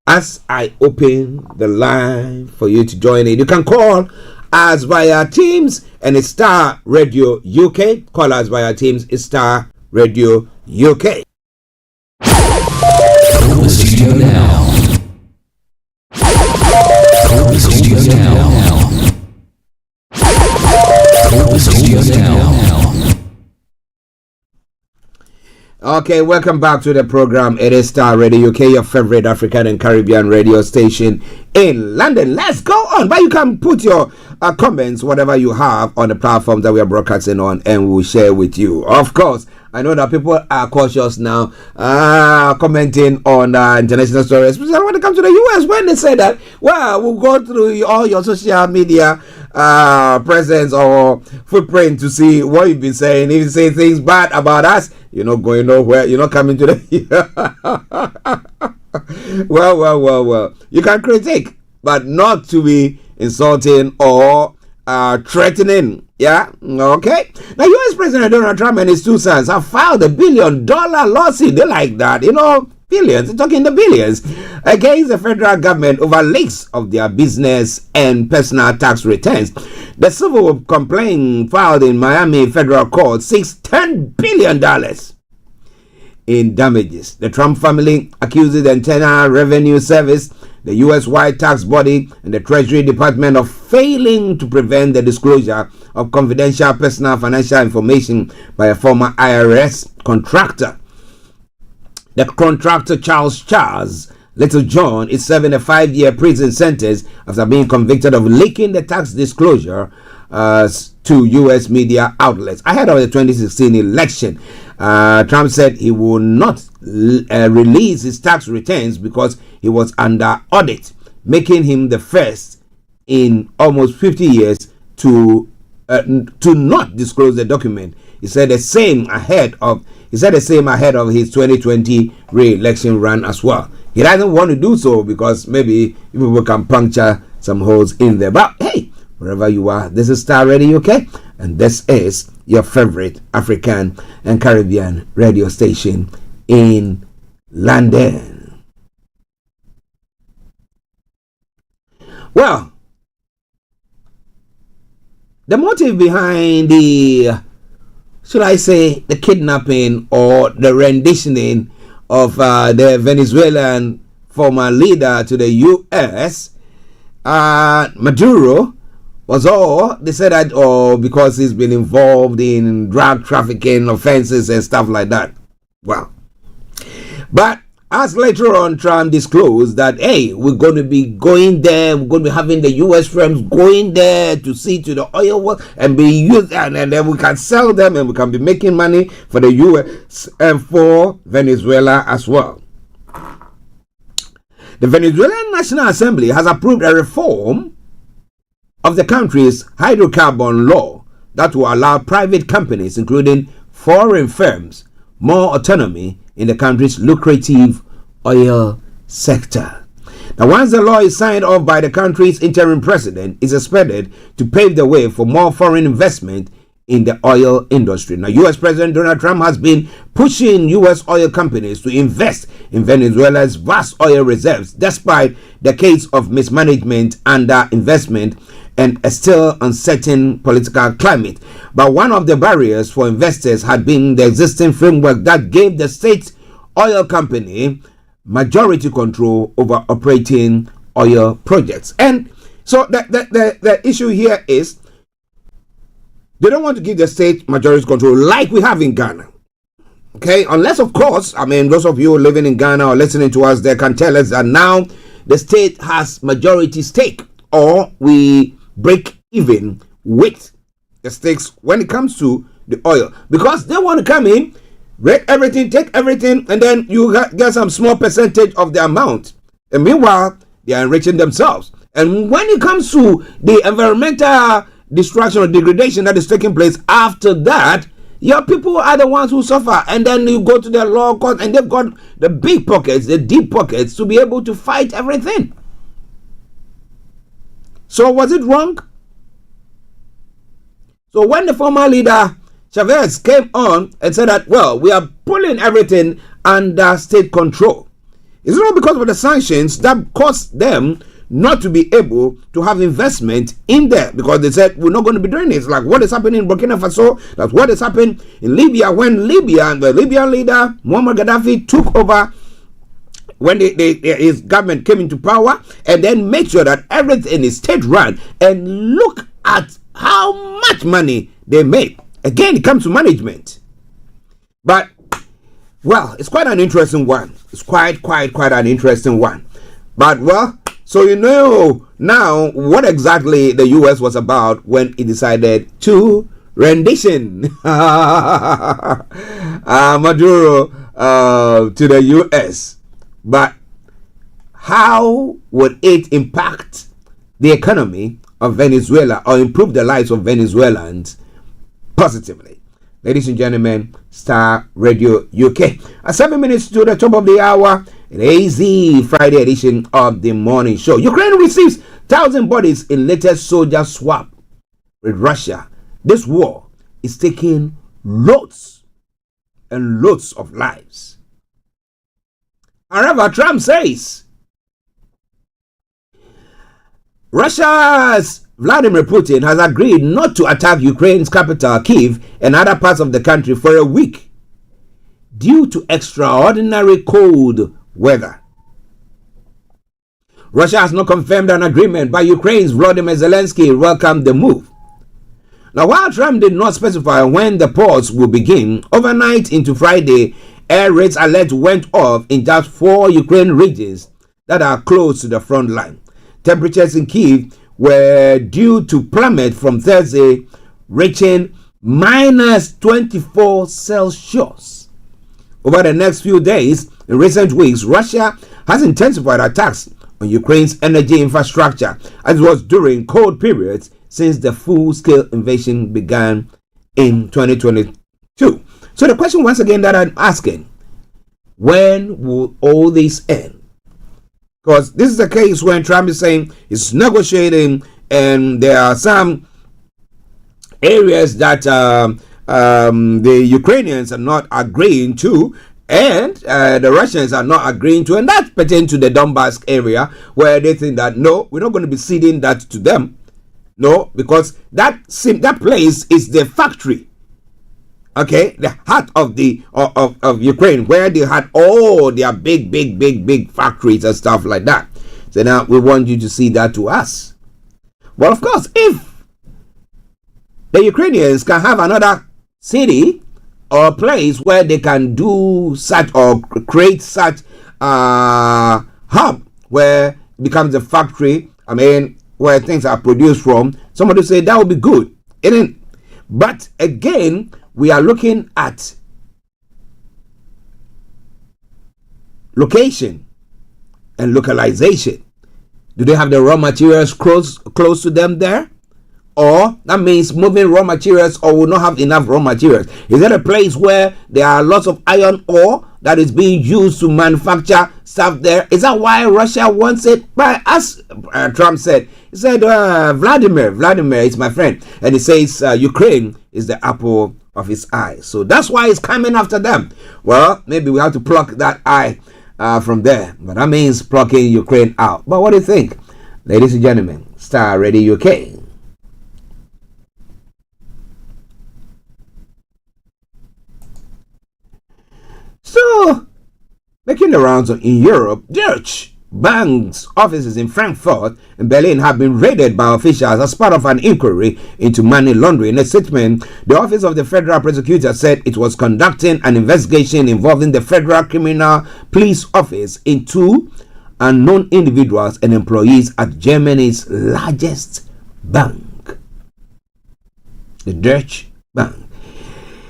As I open the line for you to join in, you can call us via Teams, and it's Starr Radio UK. Call us via Teams, it's Starr Radio UK.
Fill the studio now. Fill the studio now. Fill the studio now.
Okay, welcome back to the program. It is Starr Radio UK, your favorite African and Caribbean radio station in London. Let's go on. But you can put your comments, whatever you have, on the platforms that we are broadcasting on, and we'll share with you. Of course, I know that people are cautious now, commenting on international stories, especially when it comes to the US, when they say that, well, we'll go through all your social media presence or footprint to see what you've been saying. If you say things bad about us, you're not going nowhere. You're not coming to the... well. You can critique, but not to be insulting or threatening. Yeah, okay. Now, U.S. President Donald Trump and his two sons have filed a $1 billion lawsuit. They like that, billions. They're talking the billions against the federal government over leaks of their business and personal tax returns. The civil complaint filed in Miami federal court seeks $10 billion in damages. The Trump family accuses the Internal Revenue Service, the U.S.-wide tax body, and the Treasury Department of failing to prevent the disclosure of confidential personal financial information by a former IRS contractor. The contractor, Charles Little John, is serving a 5-year prison sentence after being convicted of leaking the tax disclosure to U.S. media outlets. Ahead of the 2016 election, Trump said he will not release his tax returns because he was under audit, making him the first in almost 50 years to not disclose the document. He said the same ahead of his 2020 re-election run as well. He doesn't want to do so because maybe people can puncture some holes in there. But hey, wherever you are, this is Starr Radio UK, and this is your favorite African and Caribbean radio station in London. Well, the motive behind the kidnapping or the renditioning of the Venezuelan former leader to the U.S., Maduro, was they said that because he's been involved in drug trafficking offenses and stuff like that. Well, but as later on Trump disclosed that, hey, we're going to be going there, we're going to be having the U.S. firms going there to see to the oil work and be used, and then we can sell them and we can be making money for the U.S. and for Venezuela as well. The Venezuelan National Assembly has approved a reform of the country's hydrocarbon law that will allow private companies, including foreign firms, more autonomy in the country's lucrative oil sector. Now, once the law is signed off by the country's interim president, it's expected to pave the way for more foreign investment in the oil industry. Now, U.S. President Donald Trump has been pushing U.S. oil companies to invest in Venezuela's vast oil reserves, despite decades of mismanagement, underinvestment, and a still uncertain political climate. But one of the barriers for investors had been the existing framework that gave the state oil company majority control over operating oil projects. And so the issue here is they don't want to give the state majority control like we have in Ghana. Okay, unless, of course, those of you living in Ghana or listening to us, they can tell us that now the state has majority stake, or we break even with the stakes when it comes to the oil, because they want to come in, Break everything, take everything, and then you get some small percentage of the amount. And meanwhile, they are enriching themselves. And when it comes to the environmental destruction or degradation that is taking place after that, your people are the ones who suffer. And then you go to the law court, and they've got the big pockets, the deep pockets, to be able to fight everything. So was it wrong? So when the former leader Chavez came on and said that, well, we are pulling everything under state control, it's not because of the sanctions that caused them not to be able to have investment in there, because they said we're not going to be doing this. Like what is happening in Burkina Faso, that's what is happening in Libya, when Libya and the Libyan leader Muammar Gaddafi took over, when his government came into power, and then make sure that everything is state run, and look at how much money they make. Again, it comes to management. But well, it's quite an interesting one. It's quite an interesting one. But well, so you know now what exactly the US was about when it decided to rendition Maduro to the US. But how would it impact the economy of Venezuela or improve the lives of Venezuelans positively? Ladies and gentlemen, Starr Radio UK. At 7 minutes to the top of the hour, an AZ Friday edition of the morning show. Ukraine receives 1,000 bodies in latest soldier swap with Russia. This war is taking loads and loads of lives. However, Trump says Russia's Vladimir Putin has agreed not to attack Ukraine's capital, Kyiv, and other parts of the country for a week due to extraordinary cold weather. Russia has not confirmed an agreement, but Ukraine's Volodymyr Zelensky welcomed the move. Now, while Trump did not specify when the pause will begin, overnight into Friday, air raids alert went off in just 4 Ukraine regions that are close to the front line. Temperatures in Kyiv were due to plummet from Thursday, reaching minus 24 Celsius. Over the next few days, in recent weeks, Russia has intensified attacks on Ukraine's energy infrastructure, as it was during cold periods since the full-scale invasion began in 2022. So the question once again that I'm asking, when will all this end? Because this is a case when Trump is saying he's negotiating, and there are some areas that the Ukrainians are not agreeing to, and the Russians are not agreeing to, and that pertains to the Donbass area, where they think that no, we're not going to be ceding that to them. No, because that place is the factory. Okay, the heart of the of Ukraine, where they had all their big factories and stuff like that. So now we want you to see that to us. Well, of course, if the Ukrainians can have another city or place where they can do such or create such hub where it becomes a factory, I mean, where things are produced from, somebody say that would be good, isn't it? But again, we are looking at location and localization. Do they have the raw materials close to them there? Or that means moving raw materials, or will not have enough raw materials. Is that a place where there are lots of iron ore that is being used to manufacture stuff there? Is that why Russia wants it? But as Trump said, he said, Vladimir is my friend. And he says Ukraine is the apple of his eye. So that's why he's coming after them. Well, maybe we have to pluck that eye from there. But that means plucking Ukraine out. But what do you think? Ladies and gentlemen, Starr Radio UK. So, making the rounds in Europe, Deutsche Bank's offices in Frankfurt and Berlin have been raided by officials as part of an inquiry into money laundering. In a statement, the Office of the Federal Prosecutor said it was conducting an investigation involving the Federal Criminal Police Office into unknown individuals and employees at Germany's largest bank, the Deutsche Bank.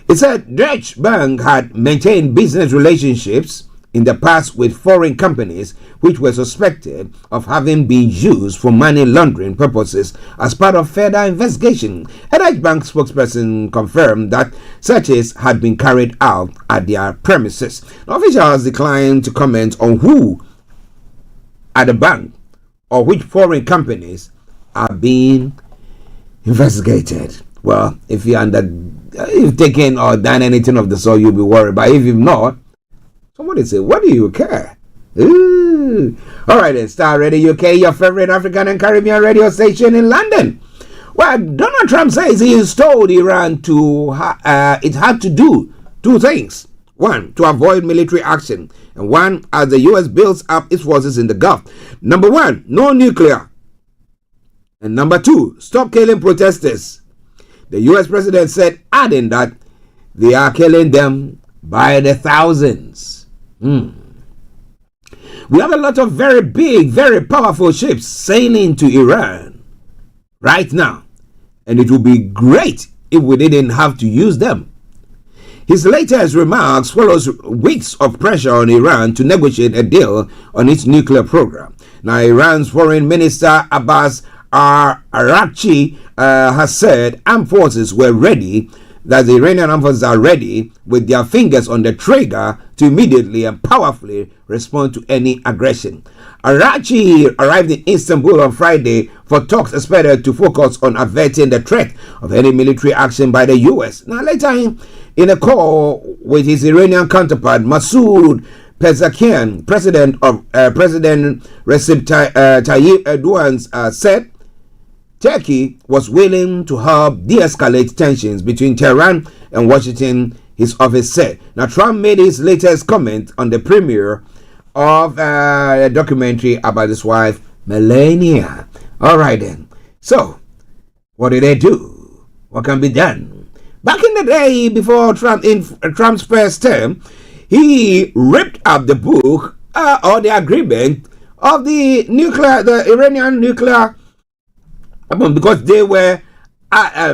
It said Deutsche Bank had maintained business relationships in the past with foreign companies which were suspected of having been used for money laundering purposes as part of further investigation. A Deutsche Bank spokesperson confirmed that searches had been carried out at their premises. The officials declined to comment on who at the bank or which foreign companies are being investigated. Well, if you've taken or done anything of the sort, you'll be worried. But if you've not, somebody say, what do you care? Ooh. All right, then, Starr Radio UK, your favorite African and Caribbean radio station in London. Well, Donald Trump says he has told Iran to it had to do two things. One, to avoid military action, and one, as the U.S. builds up its forces in the Gulf. Number one, no nuclear. And number two, stop killing protesters. The U.S. president said, adding that they are killing them by the thousands. We have a lot of very big, very powerful ships sailing to Iran right now. And it would be great if we didn't have to use them. His latest remarks follows weeks of pressure on Iran to negotiate a deal on its nuclear program. Now, Iran's foreign minister Abbas Archie has said armed forces were ready, that the Iranian armed forces are ready with their fingers on the trigger to immediately and powerfully respond to any aggression. Archie arrived in Istanbul on Friday for talks expected to focus on averting the threat of any military action by the U.S. Now, later in a call with his Iranian counterpart, Masoud Pezeshkian, President Recep Tayyip Erdogan, said Turkey was willing to help de-escalate tensions between Tehran and Washington, his office said. Now, Trump made his latest comment on the premiere of a documentary about his wife, Melania. All right, then. So, what did they do? What can be done? Back in the day, before Trump's first term, he ripped up the book or the agreement of the Iranian nuclear, because they were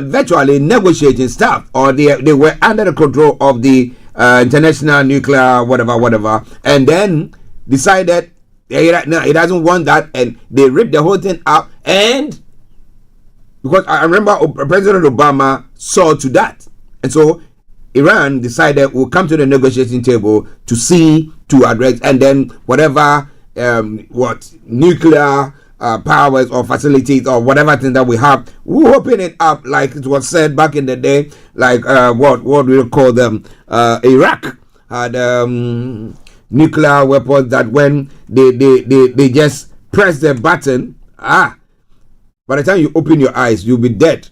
virtually negotiating stuff, or they were under the control of the international nuclear whatever, and then decided no, he doesn't want that, and they ripped the whole thing up. And because I remember President Obama saw to that, and so Iran decided we'll come to the negotiating table to see to address, and then whatever nuclear powers or facilities or whatever thing that we have, we'll open it up, like it was said back in the day, like what we'll call them, Iraq had nuclear weapons that when they just press the button, by the time you open your eyes, you'll be dead.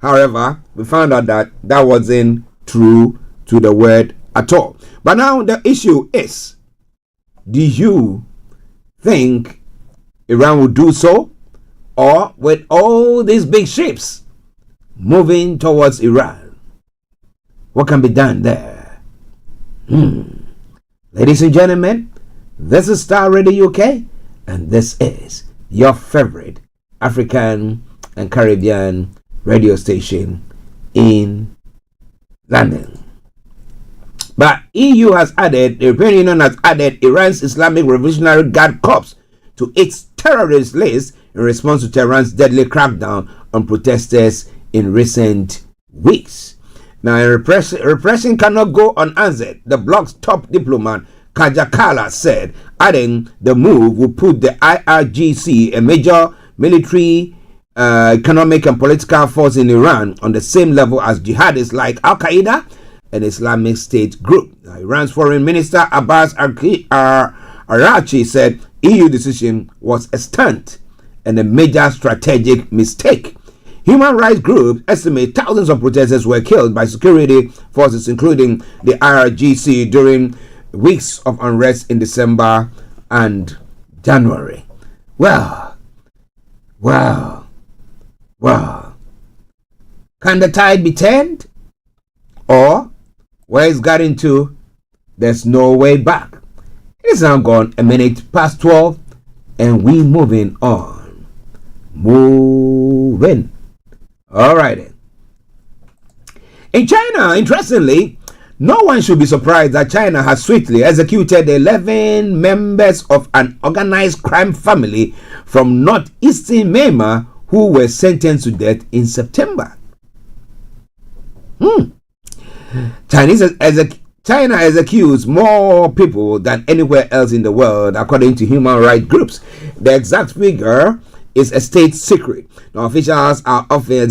However, we found out that that wasn't true to the word at all. But now the issue is, do you think Iran will do so? Or with all these big ships moving towards Iran, what can be done there? Ladies and gentlemen, this is Starr Radio UK, and this is your favorite African and Caribbean radio station in London. But EU has added, the European Union has added Iran's Islamic Revolutionary Guard Corps to its terrorist list in response to Tehran's deadly crackdown on protesters in recent weeks. Now, repression cannot go unanswered, the bloc's top diplomat Kajakala said, adding the move will put the IRGC, a major military, economic and political force in Iran, on the same level as jihadists like Al-Qaeda and Islamic State group. Now, Iran's foreign minister Abbas Archie said EU decision was a stunt and a major strategic mistake. Human rights groups estimate thousands of protesters were killed by security forces, including the IRGC, during weeks of unrest in December and January. Well. Can the tide be turned? Or, where it's gotten to, there's no way back. It's now gone a minute past 12, and we moving on. Moving. All right then. In China, interestingly, no one should be surprised that China has swiftly executed 11 members of an organized crime family from northeastern Myanmar who were sentenced to death in September. China has accused more people than anywhere else in the world, according to human rights groups. The exact figure is a state secret. Now, officials are often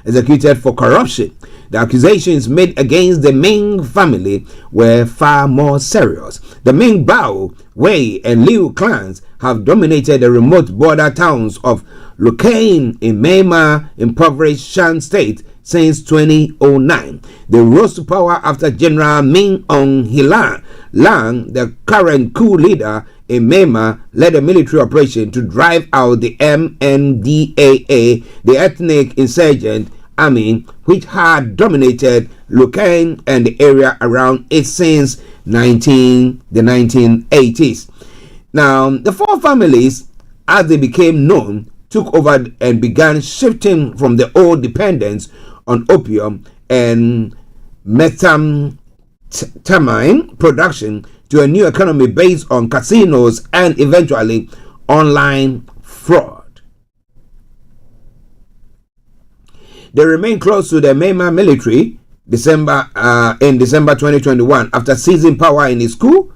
executed for corruption. The accusations made against the Ming family were far more serious. The Ming, Bao, Wei, and Liu clans have dominated the remote border towns of Lukain in Myanmar impoverished Shan state since 2009. They rose to power after General Min Aung Hlaing, the current coup leader in Myanmar, led a military operation to drive out the MNDAA, the ethnic insurgent army which had dominated Lukain and the area around it since the 1980s. Now, the four families, as they became known, took over and began shifting from the old dependence on opium and methamphetamine production to a new economy based on casinos and eventually online fraud. They remained close to the Myanmar military in December 2021 after seizing power in his coup.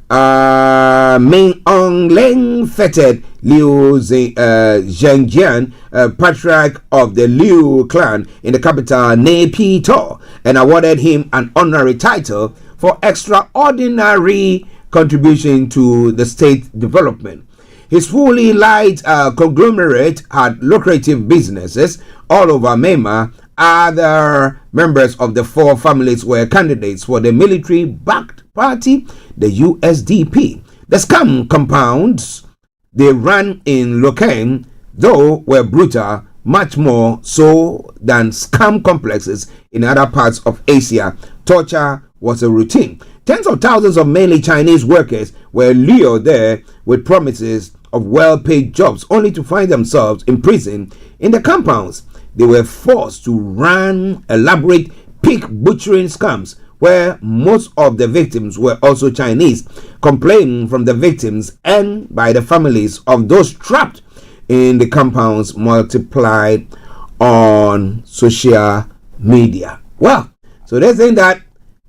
Min Aung Hlaing feted Liu Zhenjian, patriarch of the Liu clan in the capital Nay Pi To, and awarded him an honorary title for extraordinary contribution to the state development. His fully light conglomerate had lucrative businesses all over Myanmar. Other members of the four families were candidates for the military-backed party, the USDP. The scam compounds they ran in Lukain, though, were brutal, much more so than scam complexes in other parts of Asia. Torture was a routine. Tens of thousands of mainly Chinese workers were lured there with promises of well-paid jobs, only to find themselves imprisoned in the compounds. They were forced to run elaborate pig butchering scams, where most of the victims were also Chinese. Complaints from the victims and by the families of those trapped in the compounds multiplied on social media. Well, so they're saying that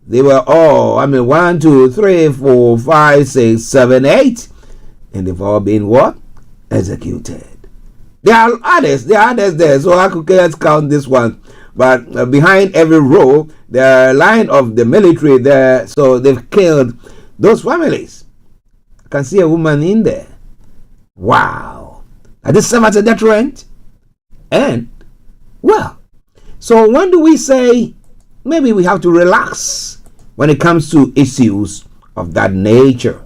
they were all, 1, 2, 3, 4, 5, 6, 7, 8, and they've all been what? Executed. There are others there, so I could just count this one. But behind every row, there are a line of the military there, so they've killed those families. I can see a woman in there. Wow. Are this serve as a deterrent? And, well, so when do we say maybe we have to relax when it comes to issues of that nature?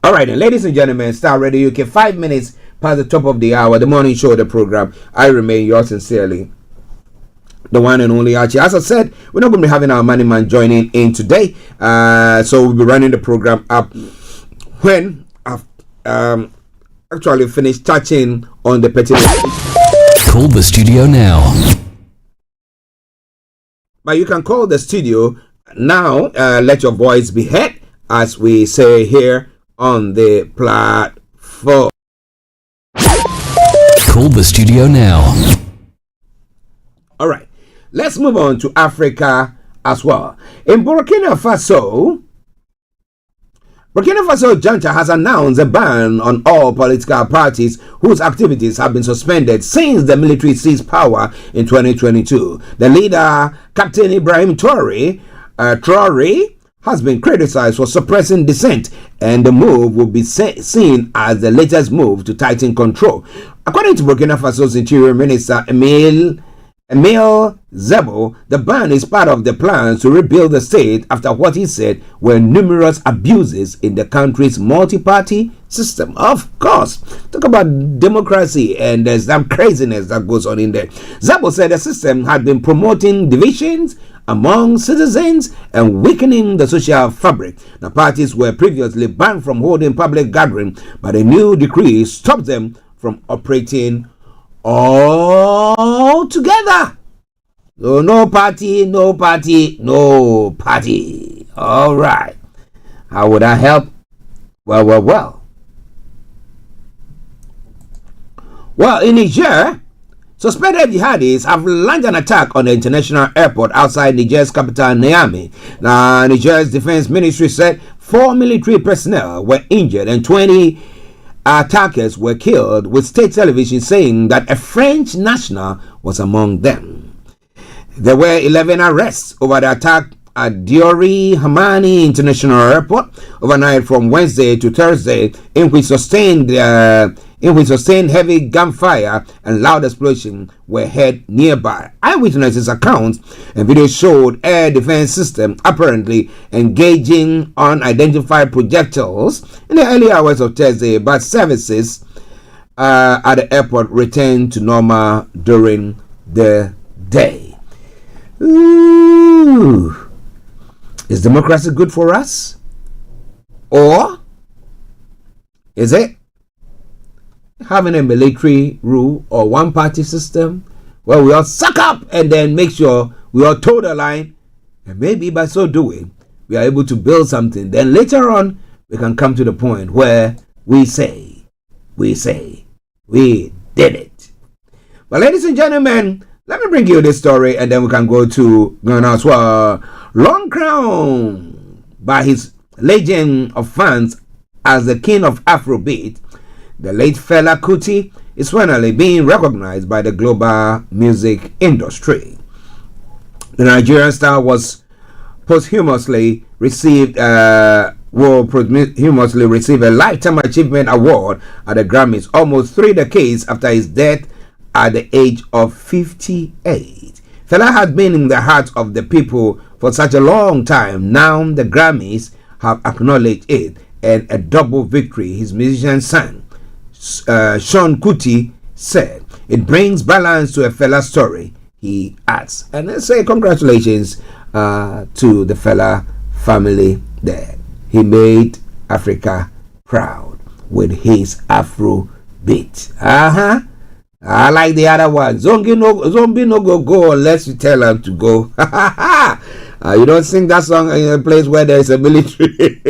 All right, and ladies and gentlemen, Starr Radio UK, 5 minutes past the top of the hour, the morning show of the program. I remain yours sincerely, the one and only Archie. As I said, we're not going to be having our money man joining in today, so we'll be running the program up when I've actually finished touching on the pertinent.
Call the studio now.
But you can call the studio now. Let your voice be heard, as we say here on the platform.
Call the studio now.
All right, let's move on to Africa as well. In Burkina Faso junta has announced a ban on all political parties whose activities have been suspended since the military seized power in 2022. The leader, Captain Ibrahim Traoré, has been criticized for suppressing dissent, and the move will be seen as the latest move to tighten control. According to Burkina Faso's Interior Minister Emile Zebo, the ban is part of the plans to rebuild the state after what he said were numerous abuses in the country's multi-party system. Of course, talk about democracy, and there's some craziness that goes on in there. Zebo said the system had been promoting divisions among citizens and weakening the social fabric. The parties were previously banned from holding public gatherings, but a new decree stopped them from operating all together. So no party, no party, no party. All right. How would I help? Well. Well, in Niger, suspected jihadis have launched an attack on the international airport outside Niger's capital, Niamey. Now, Niger's defense ministry said 4 military personnel were injured and 20 attackers were killed, with state television saying that a French national was among them. There were 11 arrests over the attack at Diori Hamani International Airport overnight from Wednesday to Thursday, in which sustained heavy gunfire and loud explosions were heard nearby. Eyewitnesses' accounts and videos showed air defense system apparently engaging unidentified projectiles in the early hours of Thursday, but services at the airport returned to normal during the day. Ooh. Is democracy good for us? Or is it having a military rule or one party system where we all suck up and then make sure we all toe the line, and maybe by so doing we are able to build something? Then later on we can come to the point where we say we did it. But ladies and gentlemen, let me bring you this story and then we can go to Ghana as well. Long crowned by his legion of fans as the king of Afrobeat, the late Fela Kuti is finally being recognized by the global music industry. The Nigerian star was posthumously received a Lifetime Achievement Award at the Grammys almost 3 decades after his death at the age of 58. Fela has been in the hearts of the people for such a long time. Now the Grammys have acknowledged it, and a double victory, his musician son, Sean Kuti, said. It brings balance to a Fela story, he adds. And I say congratulations to the Fela family there. He made Africa proud with his Afro beat. I like the other one. Zombie no go unless you tell him to go. You don't sing that song in a place where there is a military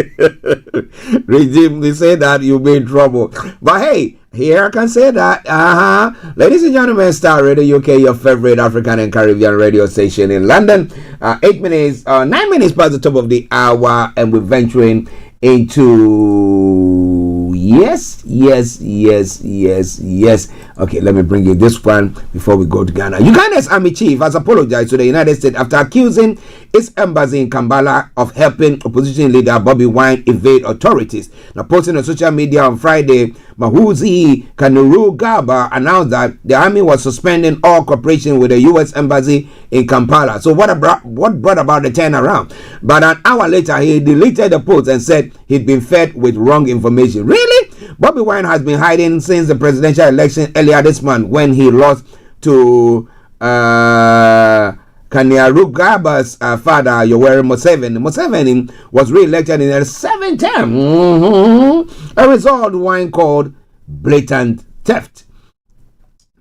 regime. They say that you'll be in trouble. But hey, here I can say that. Ladies and gentlemen, Starr Radio UK, your favorite African and Caribbean radio station in London. 9 minutes past the top of the hour, and we're venturing into yes. Okay, let me bring you this one before we go to Ghana. Uganda's army chief has apologized to the United States after accusing its embassy in Kampala of helping opposition leader Bobi Wine evade authorities. Now, posting on social media on Friday, Mahuzi Kainerugaba announced that the army was suspending all cooperation with the U.S. embassy in Kampala. So what brought about the turnaround? But an hour later, he deleted the post and said he'd been fed with wrong information. Really? Bobi Wine has been hiding since the presidential election earlier this month when he lost to Kainerugaba's father, Yoweri Museveni. Museveni was re-elected in a 7th term. A result Wine called blatant theft.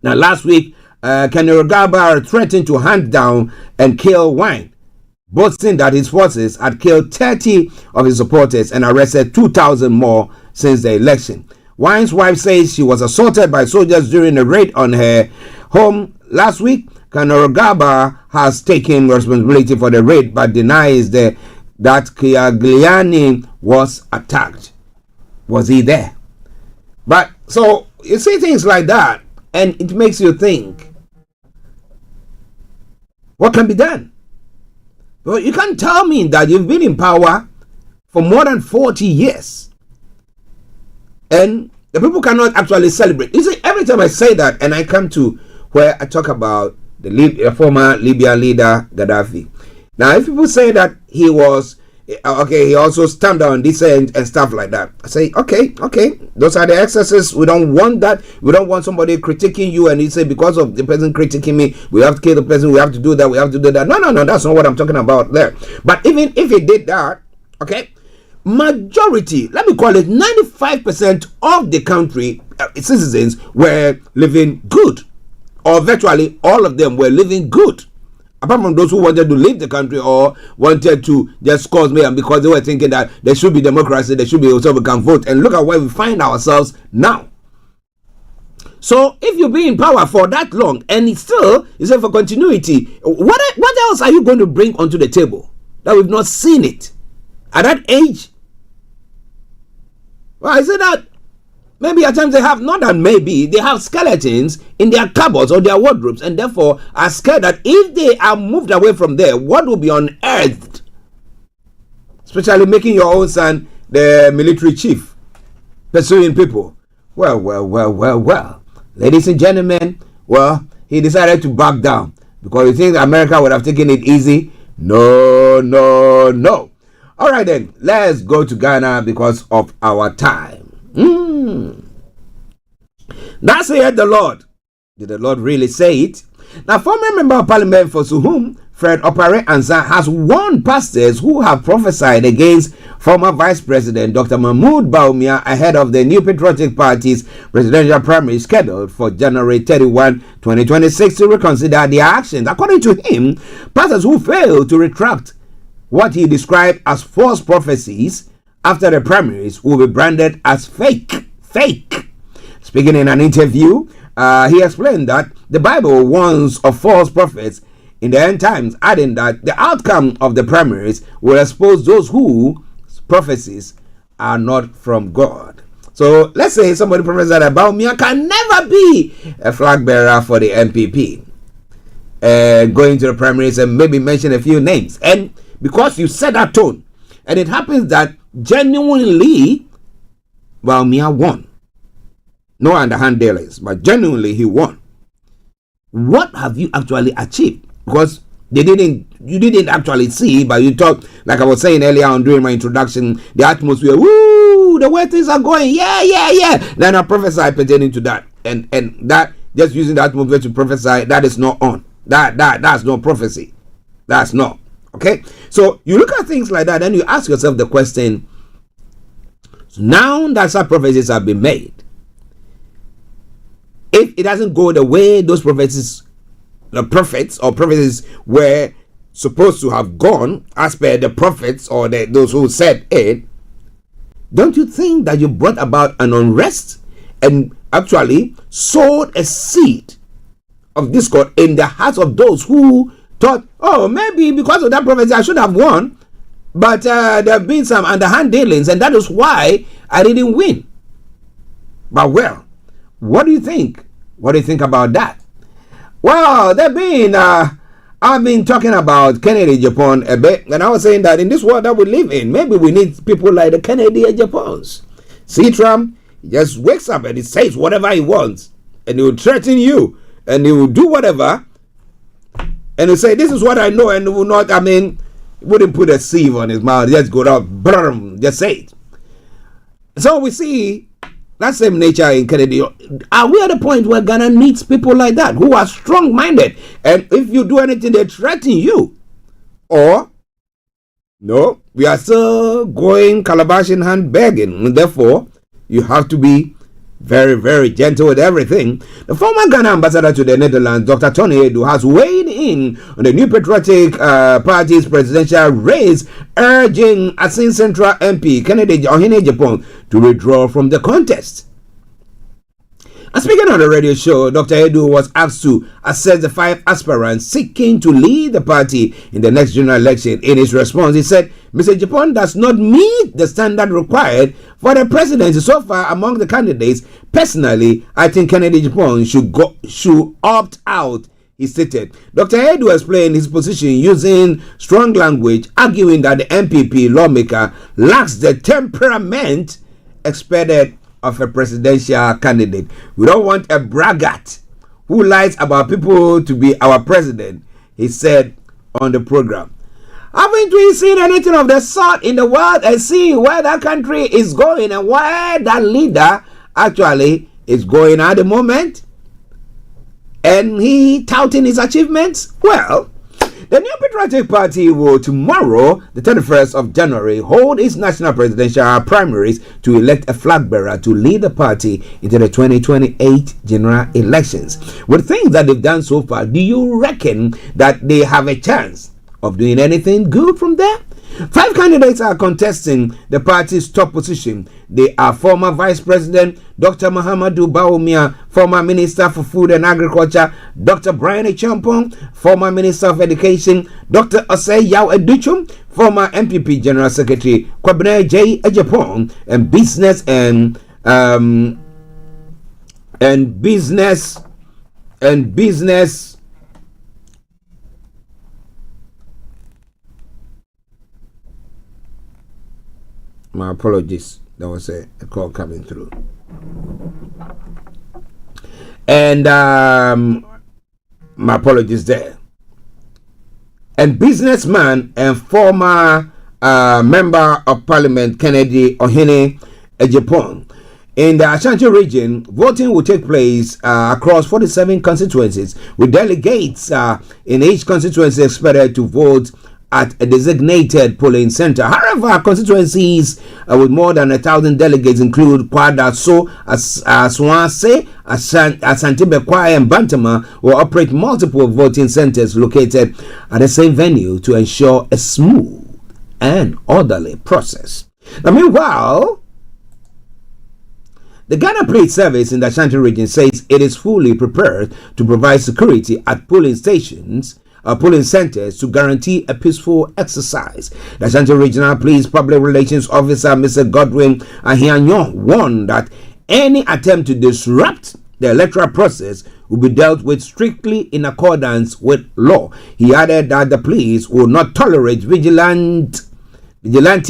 Now, last week, Kainerugaba threatened to hunt down and kill Wine, boasting that his forces had killed 30 of his supporters and arrested 2,000 more since the election. Wine's wife says she was assaulted by soldiers during a raid on her home last week. Kainerugaba has taken responsibility for the raid but denies that Kiagliani was attacked. Was he there? But so you see things like that and it makes you think, what can be done? Well, you can't tell me that you've been in power for more than 40 years and the people cannot actually celebrate. You see, every time I say that and I come to where I talk about the former Libyan leader Gaddafi. Now, if people say that he was okay, he also stamped on dissent and stuff like that, I say, okay, those are the excesses. We don't want that. We don't want somebody critiquing you and you say, because of the person critiquing me, we have to kill the person, we have to do that, we have to do that. No, that's not what I'm talking about there. But even if he did that, okay, majority, let me call it 95% of the country citizens were living good. or virtually all of them were living good. Apart from those who wanted to leave the country or wanted to just cause mayhem because they were thinking that there should be democracy, there should be so we can vote. And look at where we find ourselves now. So if you've been in power for that long and it's still, you say for continuity, what else are you going to bring onto the table that we've not seen it at that age? Well, I say that maybe at times they have, not that maybe, they have skeletons in their cupboards or their wardrobes and therefore are scared that if they are moved away from there, what will be unearthed? Especially making your own son the military chief, pursuing people. Well. Ladies and gentlemen, well, he decided to back down because you think America would have taken it easy? No. All right then, let's go to Ghana because of our time. Thus saith the Lord. Did the Lord really say it? Now, former member of parliament for Suhum, Fred Opare Ansa, has warned pastors who have prophesied against former Vice President Dr. Mahmoud Bawumia ahead of the New Patriotic Party's presidential primary scheduled for January 31, 2026 to reconsider their actions. According to him, pastors who fail to retract what he described as false prophecies after the primaries will be branded as fake. Speaking in an interview, he explained that the Bible warns of false prophets in the end times, adding that the outcome of the primaries will expose those whose prophecies are not from God. So let's say somebody prophesied about me, I can never be a flag bearer for the MPP. Going to the primaries and maybe mention a few names. And because you set that tone, and it happens that genuinely, Bawumia won. No underhand dealings, but genuinely he won. What have you actually achieved? Because you didn't actually see, but you thought, like I was saying earlier on during my introduction, the atmosphere, woo, the way things are going, yeah. Then I prophesy pertaining to that, and that just using the atmosphere to prophesy, that is not on. That's not prophecy. That's not. Okay, so you look at things like that, and you ask yourself the question: now that some prophecies have been made, if it doesn't go the way those prophecies, the prophets or prophecies were supposed to have gone, as per the prophets or those who said it, don't you think that you brought about an unrest and actually sowed a seed of discord in the hearts of those who thought, oh, maybe because of that prophecy I should have won, but there have been some underhand dealings and that is why I didn't win? But well, what do you think? What do you think about that? Well, I've been talking about Kennedy Japan a bit, and I was saying that in this world that we live in, maybe we need people like the Kennedy Japans. See Trump, he just wakes up and he says whatever he wants, and he will threaten you, and he will do whatever, and he'll say, this is what I know, and he will not, he wouldn't put a sieve on his mouth, just go out, just say it. So we see that same nature in Kennedy. Are we at a point where Ghana needs people like that who are strong-minded, and if you do anything they threaten you? Or no, we are still going calabash in hand begging, and therefore you have to be very, very gentle with everything. The former Ghana ambassador to the Netherlands, Dr. Tony Edu, has weighed in on the New Patriotic Party's presidential race, urging Asin Central MP Kennedy Japan to withdraw from the contest. And speaking on the radio show, Dr. Edu was asked to assess the 5 aspirants seeking to lead the party in the next general election. In his response, he said, Mr. Japan does not meet the standard required for the presidency so far among the candidates. Personally, I think Kennedy Japan should opt out, he stated. Dr. Edu explained his position using strong language, arguing that the MPP lawmaker lacks the temperament expected of a presidential candidate. We don't want a braggart who lies about people to be our president, he said on the program. Haven't we seen anything of the sort in the world and see where that country is going and where that leader actually is going at the moment? And he touting his achievements? Well, The New Patriotic Party will tomorrow, the 31st of January, hold its national presidential primaries to elect a flag bearer to lead the party into the 2028 general elections. With things that they've done so far, do you reckon that they have a chance of doing anything good from there? 5 candidates are contesting the party's top position. They are former Vice President Dr. Mahamadou Bawumia, former Minister for Food and Agriculture Dr. Brian Champong, former Minister of Education Dr. Osei Yao Educhum, former MPP General Secretary Kwabena J. Ejapong, and business my apologies, there was a call coming through. And my apologies there. And businessman and former member of parliament Kennedy Ohene Ejapong. In the Ashanti region, voting will take place across 47 constituencies, with delegates in each constituency expected to vote at a designated polling center. However, constituencies with more than 1,000 delegates include Kwadaso, Aswanse, Asantibekwa, and Bantama will operate multiple voting centers located at the same venue to ensure a smooth and orderly process. Now, meanwhile, the Ghana Police Service in the Ashanti region says it is fully prepared to provide security at polling stations, polling centers, to guarantee a peaceful exercise. The Ashanti Regional Police Public Relations Officer, Mr. Godwin Ahianyon, warned that any attempt to disrupt the electoral process will be dealt with strictly in accordance with law. He added that the police will not tolerate vigilante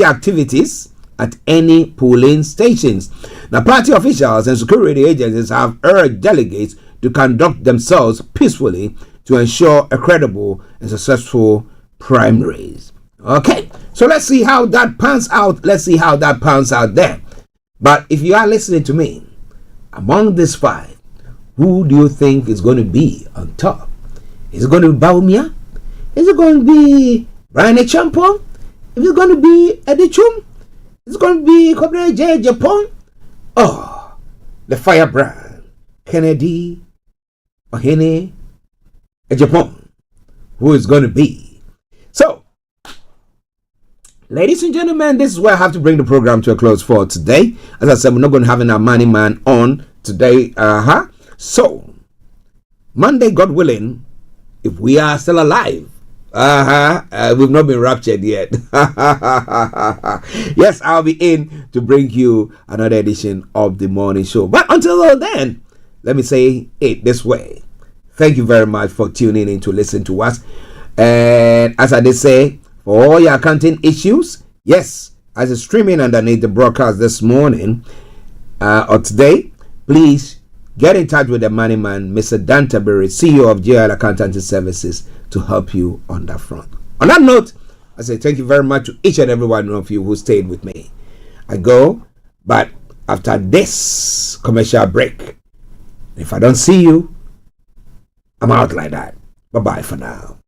activities at any polling stations. The party officials and security agencies have urged delegates to conduct themselves peacefully to ensure a credible and successful primaries. Okay, so let's see how that pans out. Let's see how that pans out there. But if you are listening to me, among these 5, who do you think is going to be on top? Is it going to be Bawumia? Is it going to be Brian Champong? Is it going to be Edichum? Is it going to be Kwabena J. Ejapong? Oh, the firebrand Kennedy Ohene Ejapong, who is going to be. So, ladies and gentlemen, this is where I have to bring the program to a close for today. As I said, we're not going to have our money man on today. So, Monday, God willing, if we are still alive, we've not been raptured yet. Yes, I'll be in to bring you another edition of the morning show. But until then, let me say it this way. Thank you very much for tuning in to listen to us. And as I did say, for all your accounting issues, yes, as it's streaming underneath the broadcast this morning or today, please get in touch with the money man, Mr. Dan Tabiri, CEO of JL Accountancy Services, to help you on that front. On that note, I say thank you very much to each and every one of you who stayed with me. I go, but after this commercial break, if I don't see you, I'm out like that. Bye-bye for now.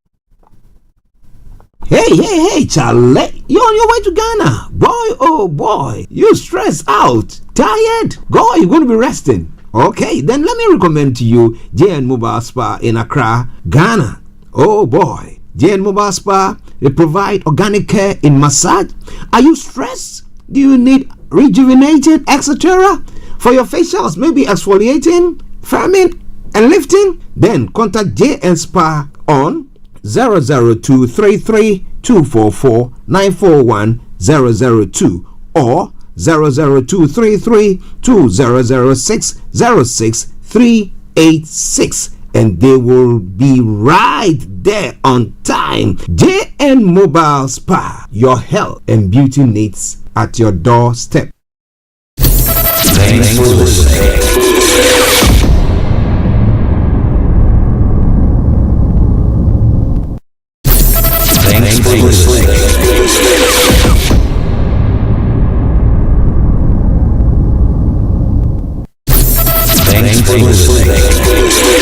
Hey, Charlie. You're on your way to Ghana. Boy, oh boy. You stressed out. Tired? Go, you're going to be resting. Okay, then let me recommend to you JN Mobile Spa in Accra, Ghana. Oh boy. JN Mobile Spa, they provide organic care in massage. Are you stressed? Do you need rejuvenated, etc.? For your facials, maybe exfoliating, firming, and lifting? Then contact JN Spa on 00233244941 or 0023320060636, and they will be right there on time. JN Mobile Spa, your health and beauty needs at your doorstep.
Thanks for listening. Thanks for listening. Thanks for listening.